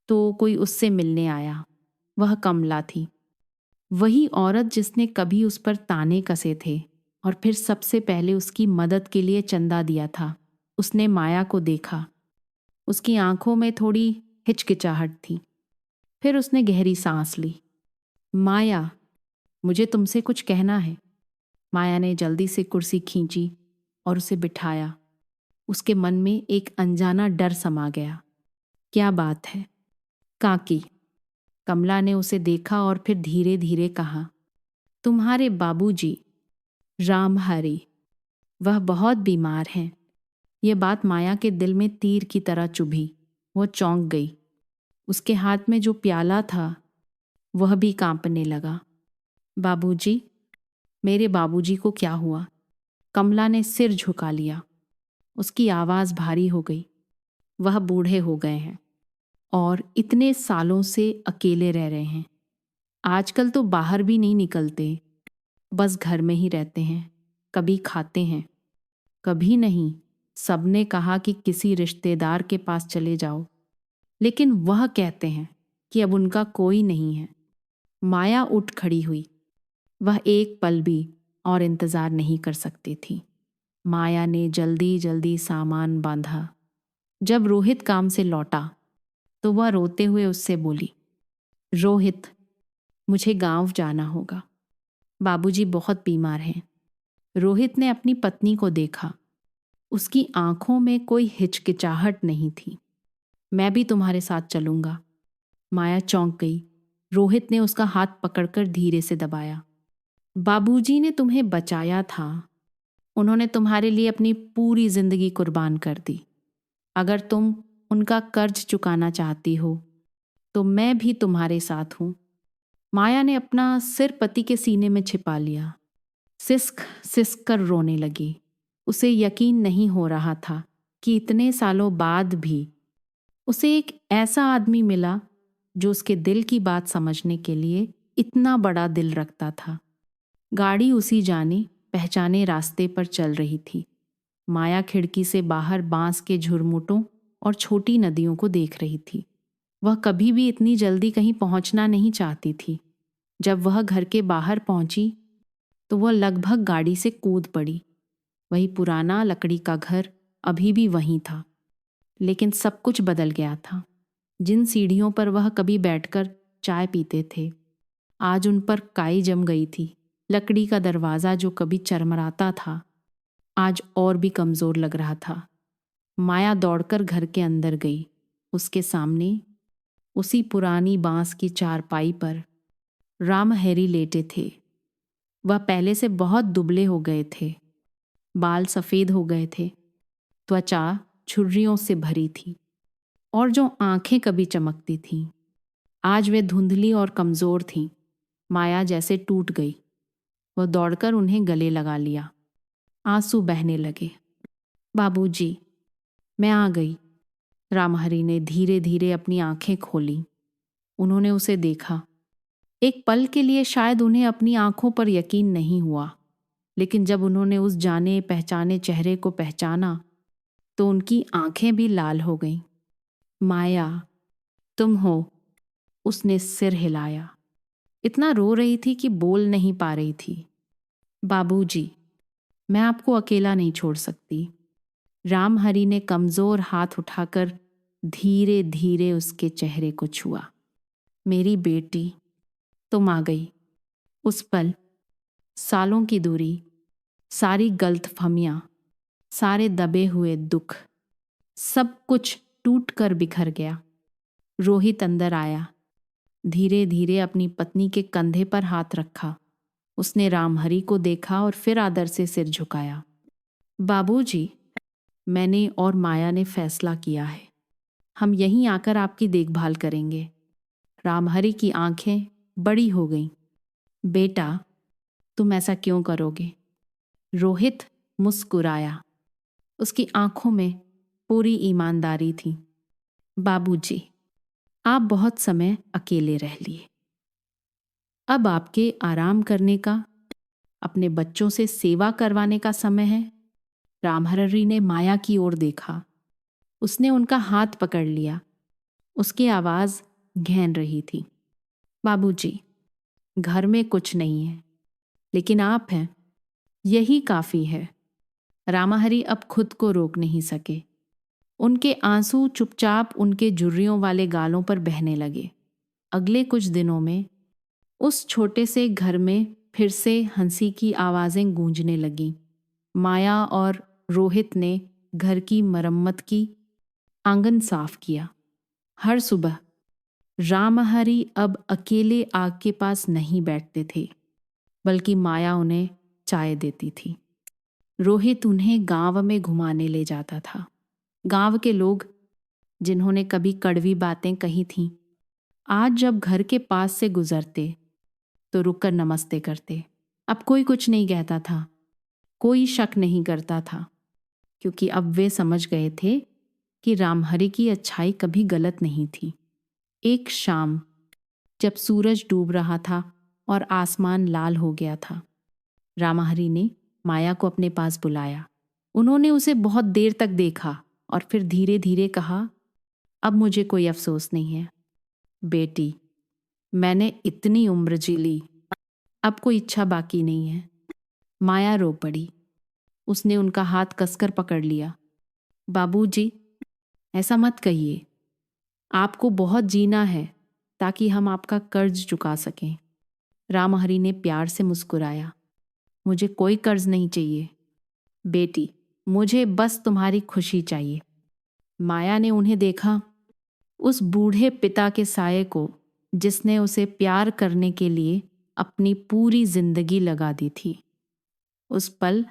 तो कोई उससे मिलने आया। वह कमला थी, वही औरत जिसने कभी उस पर ताने कसे थे और फिर सबसे पहले उसकी मदद के लिए चंदा दिया था। उसने माया को देखा। उसकी आंखों में थोड़ी हिचकिचाहट थी। फिर उसने गहरी सांस ली। माया, मुझे तुमसे कुछ कहना है। माया ने जल्दी से कुर्सी खींची और उसे बिठाया। उसके मन में एक अनजाना डर समा गया। क्या बात है? काकी। कमला ने उसे देखा और फिर धीरे धीरे कहा, तुम्हारे बाबूजी रामहरि, वह बहुत बीमार हैं। यह बात माया के दिल में तीर की तरह चुभी। वो चौंक गई। उसके हाथ में जो प्याला था वह भी कांपने लगा। बाबूजी, मेरे बाबूजी को क्या हुआ? कमला ने सिर झुका लिया। उसकी आवाज भारी हो गई। वह बूढ़े हो गए हैं और इतने सालों से अकेले रह रहे हैं। आजकल तो बाहर भी नहीं निकलते, बस घर में ही रहते हैं। कभी खाते हैं, कभी नहीं। सबने कहा कि किसी रिश्तेदार के पास चले जाओ, लेकिन वह कहते हैं कि अब उनका कोई नहीं है। माया उठ खड़ी हुई। वह एक पल भी और इंतजार नहीं कर सकती थी। माया ने जल्दी जल्दी सामान बांधा। जब रोहित काम से लौटा तो वह रोते हुए उससे बोली, रोहित, मुझे गांव जाना होगा। बाबूजी बहुत बीमार हैं। रोहित ने अपनी पत्नी को देखा। उसकी आंखों में कोई हिचकिचाहट नहीं थी। मैं भी तुम्हारे साथ चलूंगा। माया चौंक गई। रोहित ने उसका हाथ पकड़कर धीरे से दबाया। बाबूजी ने तुम्हें बचाया था। उन्होंने तुम्हारे लिए अपनी पूरी जिंदगी कुर्बान कर दी। अगर तुम उनका कर्ज चुकाना चाहती हो तो मैं भी तुम्हारे साथ हूं। माया ने अपना सिर पति के सीने में छिपा लिया। सिसक सिसक कर रोने लगी। उसे यकीन नहीं हो रहा था कि इतने सालों बाद भी उसे एक ऐसा आदमी मिला जो उसके दिल की बात समझने के लिए इतना बड़ा दिल रखता था। गाड़ी उसी जाने पहचाने रास्ते पर चल रही थी। माया खिड़की से बाहर बांस के झुरमुटों और छोटी नदियों को देख रही थी। वह कभी भी इतनी जल्दी कहीं पहुंचना नहीं चाहती थी। जब वह घर के बाहर पहुंची तो वह लगभग गाड़ी से कूद पड़ी। वही पुराना लकड़ी का घर अभी भी वहीं था, लेकिन सब कुछ बदल गया था। जिन सीढ़ियों पर वह कभी बैठकर चाय पीते थे, आज उन पर काई जम गई थी। लकड़ी का दरवाज़ा जो कभी चरमराता था, आज और भी कमज़ोर लग रहा था। माया दौड़कर घर के अंदर गई। उसके सामने उसी पुरानी बांस की चारपाई पर रामहरी लेटे थे। वह पहले से बहुत दुबले हो गए थे। बाल सफ़ेद हो गए थे। त्वचा झुर्रियों से भरी थी और जो आंखें कभी चमकती थीं, आज वे धुंधली और कमज़ोर थीं। माया जैसे टूट गई। वह दौड़कर उन्हें गले लगा लिया। आंसू बहने लगे। बाबूजी, मैं आ गई। रामहरी ने धीरे धीरे अपनी आंखें खोली। उन्होंने उसे देखा। एक पल के लिए शायद उन्हें अपनी आंखों पर यकीन नहीं हुआ, लेकिन जब उन्होंने उस जाने पहचाने चेहरे को पहचाना तो उनकी आंखें भी लाल हो गईं। माया, तुम हो? उसने सिर हिलाया। इतना रो रही थी कि बोल नहीं पा रही थी। बाबूजी, मैं आपको अकेला नहीं छोड़ सकती। रामहरी ने कमज़ोर हाथ उठाकर धीरे धीरे उसके चेहरे को छुआ। मेरी बेटी, तुम आ गई। उस पल सालों की दूरी, सारी गलतफहमियां, सारे दबे हुए दुख, सब कुछ टूट कर बिखर गया। रोहित अंदर आया। धीरे धीरे अपनी पत्नी के कंधे पर हाथ रखा। उसने रामहरी को देखा और फिर आदर से सिर झुकाया। बाबूजी, मैंने और माया ने फैसला किया है। हम यहीं आकर आपकी देखभाल करेंगे। रामहरी की आंखें बड़ी हो गईं। बेटा, तुम ऐसा क्यों करोगे? रोहित मुस्कुराया। उसकी आंखों में पूरी ईमानदारी थी। बाबूजी, आप बहुत समय अकेले रह लिए। अब आपके आराम करने का, अपने बच्चों से सेवा करवाने का समय है। रामहरी ने माया की ओर देखा। उसने उनका हाथ पकड़ लिया। उसकी आवाज़ गहन रही थी। बाबूजी, घर में कुछ नहीं है, लेकिन आप हैं, यही काफ़ी है। रामहरी अब खुद को रोक नहीं सके। उनके आंसू चुपचाप उनके झुर्रियों वाले गालों पर बहने लगे। अगले कुछ दिनों में उस छोटे से घर में फिर से हंसी की आवाज़ें गूंजने लगीं। माया और रोहित ने घर की मरम्मत की, आंगन साफ किया। हर सुबह रामहरी अब अकेले आग के पास नहीं बैठते थे, बल्कि माया उन्हें चाय देती थी। रोहित उन्हें गांव में घुमाने ले जाता था। गांव के लोग, जिन्होंने कभी कड़वी बातें कही थीं, आज जब घर के पास से गुजरते तो रुककर नमस्ते करते। अब कोई कुछ नहीं कहता था, कोई शक नहीं करता था, क्योंकि अब वे समझ गए थे कि रामहरी की अच्छाई कभी गलत नहीं थी। एक शाम जब सूरज डूब रहा था और आसमान लाल हो गया था, रामहरि ने माया को अपने पास बुलाया। उन्होंने उसे बहुत देर तक देखा और फिर धीरे धीरे कहा, अब मुझे कोई अफसोस नहीं है बेटी, मैंने इतनी उम्र जी ली, अब कोई इच्छा बाकी नहीं है। माया रो पड़ी। उसने उनका हाथ कसकर पकड़ लिया। बाबूजी, ऐसा मत कहिए, आपको बहुत जीना है ताकि हम आपका कर्ज चुका सकें। रामहरि ने प्यार से मुस्कुराया। मुझे कोई कर्ज नहीं चाहिए बेटी, मुझे बस तुम्हारी खुशी चाहिए। माया ने उन्हें देखा, उस बूढ़े पिता के साये को जिसने उसे प्यार करने के लिए अपनी पूरी जिंदगी लगा दी थी। उस पल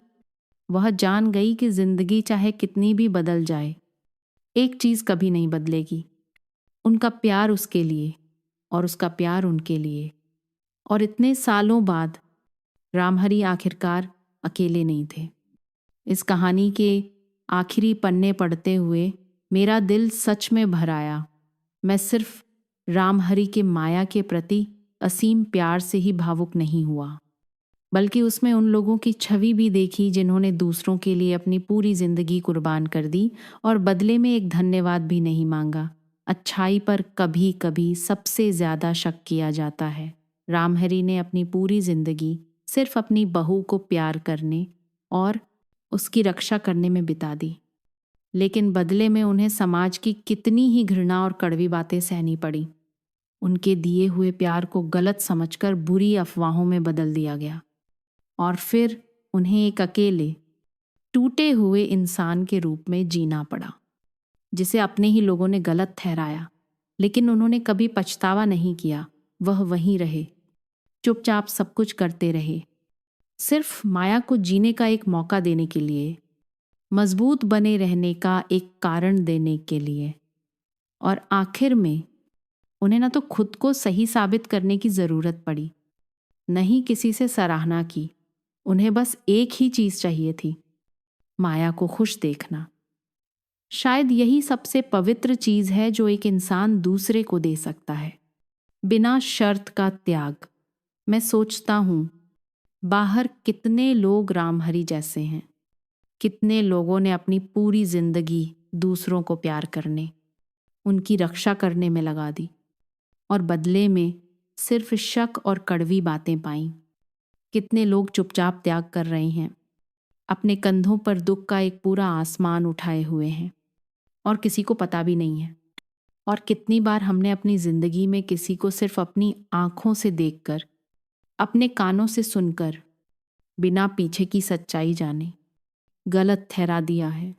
वह जान गई कि जिंदगी चाहे कितनी भी बदल जाए, एक चीज कभी नहीं बदलेगी, उनका प्यार उसके लिए और उसका प्यार उनके लिए। और इतने सालों बाद रामहरि आखिरकार अकेले नहीं थे। इस कहानी के आखिरी पन्ने पढ़ते हुए मेरा दिल सच में भर आया। मैं सिर्फ रामहरि के माया के प्रति असीम प्यार से ही भावुक नहीं हुआ, बल्कि उसमें उन लोगों की छवि भी देखी जिन्होंने दूसरों के लिए अपनी पूरी जिंदगी कुर्बान कर दी और बदले में एक धन्यवाद भी नहीं मांगा। अच्छाई पर कभी कभी सबसे ज्यादा शक किया जाता है। रामहरि ने अपनी पूरी जिंदगी सिर्फ अपनी बहू को प्यार करने और उसकी रक्षा करने में बिता दी, लेकिन बदले में उन्हें समाज की कितनी ही घृणा और कड़वी बातें सहनी पड़ी। उनके दिए हुए प्यार को गलत समझकर बुरी अफवाहों में बदल दिया गया और फिर उन्हें एक अकेले टूटे हुए इंसान के रूप में जीना पड़ा, जिसे अपने ही लोगों ने गलत ठहराया। लेकिन उन्होंने कभी पछतावा नहीं किया। वह वहीं रहे, चुपचाप सब कुछ करते रहे, सिर्फ माया को जीने का एक मौका देने के लिए, मजबूत बने रहने का एक कारण देने के लिए। और आखिर में उन्हें ना तो खुद को सही साबित करने की जरूरत पड़ी, न ही किसी से सराहना की। उन्हें बस एक ही चीज चाहिए थी, माया को खुश देखना। शायद यही सबसे पवित्र चीज है जो एक इंसान दूसरे को दे सकता है, बिना शर्त का त्याग। मैं सोचता हूं, बाहर कितने लोग रामहरि जैसे हैं, कितने लोगों ने अपनी पूरी जिंदगी दूसरों को प्यार करने, उनकी रक्षा करने में लगा दी और बदले में सिर्फ शक और कड़वी बातें पाईं। कितने लोग चुपचाप त्याग कर रहे हैं, अपने कंधों पर दुख का एक पूरा आसमान उठाए हुए हैं और किसी को पता भी नहीं है। और कितनी बार हमने अपनी जिंदगी में किसी को सिर्फ अपनी आंखों से देखकर, अपने कानों से सुनकर, बिना पीछे की सच्चाई जाने गलत ठहरा दिया है।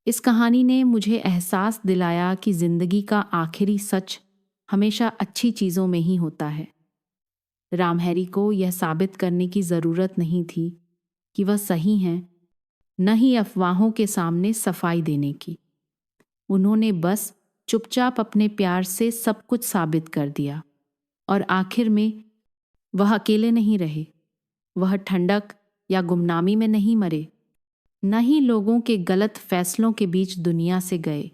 इस कहानी ने मुझे एहसास दिलाया कि जिंदगी का आखिरी सच हमेशा अच्छी चीजों में ही होता है। रामहरि को यह साबित करने की जरूरत नहीं थी कि वह सही हैं, न ही अफवाहों के सामने सफाई देने की। उन्होंने बस चुपचाप अपने प्यार से सब कुछ साबित कर दिया और आखिर में वह अकेले नहीं रहे। वह ठंडक या गुमनामी में नहीं मरे, न ही लोगों के गलत फैसलों के बीच दुनिया से गए।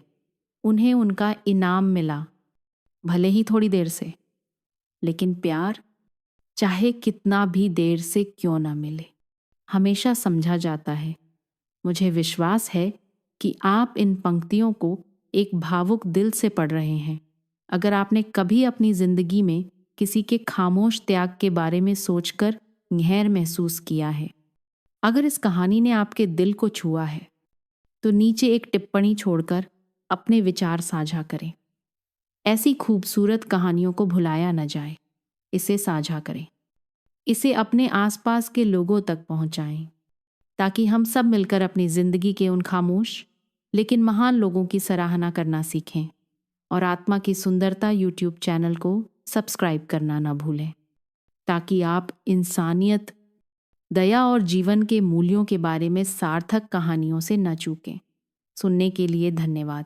उन्हें उनका इनाम मिला, भले ही थोड़ी देर से, लेकिन प्यार चाहे कितना भी देर से क्यों ना मिले, हमेशा समझा जाता है। मुझे विश्वास है कि आप इन पंक्तियों को एक भावुक दिल से पढ़ रहे हैं। अगर आपने कभी अपनी जिंदगी में किसी के खामोश त्याग के बारे में सोचकर गहर महसूस किया है, अगर इस कहानी ने आपके दिल को छुआ है, तो नीचे एक टिप्पणी छोड़कर अपने विचार साझा करें। ऐसी खूबसूरत कहानियों को भुलाया न जाए, इसे साझा करें, इसे अपने आसपास के लोगों तक पहुंचाएं, ताकि हम सब मिलकर अपनी जिंदगी के उन खामोश लेकिन महान लोगों की सराहना करना सीखें। और आत्मा की सुंदरता यूट्यूब चैनल को सब्सक्राइब करना न भूलें, ताकि आप इंसानियत, दया और जीवन के मूल्यों के बारे में सार्थक कहानियों से न चूकें। सुनने के लिए धन्यवाद।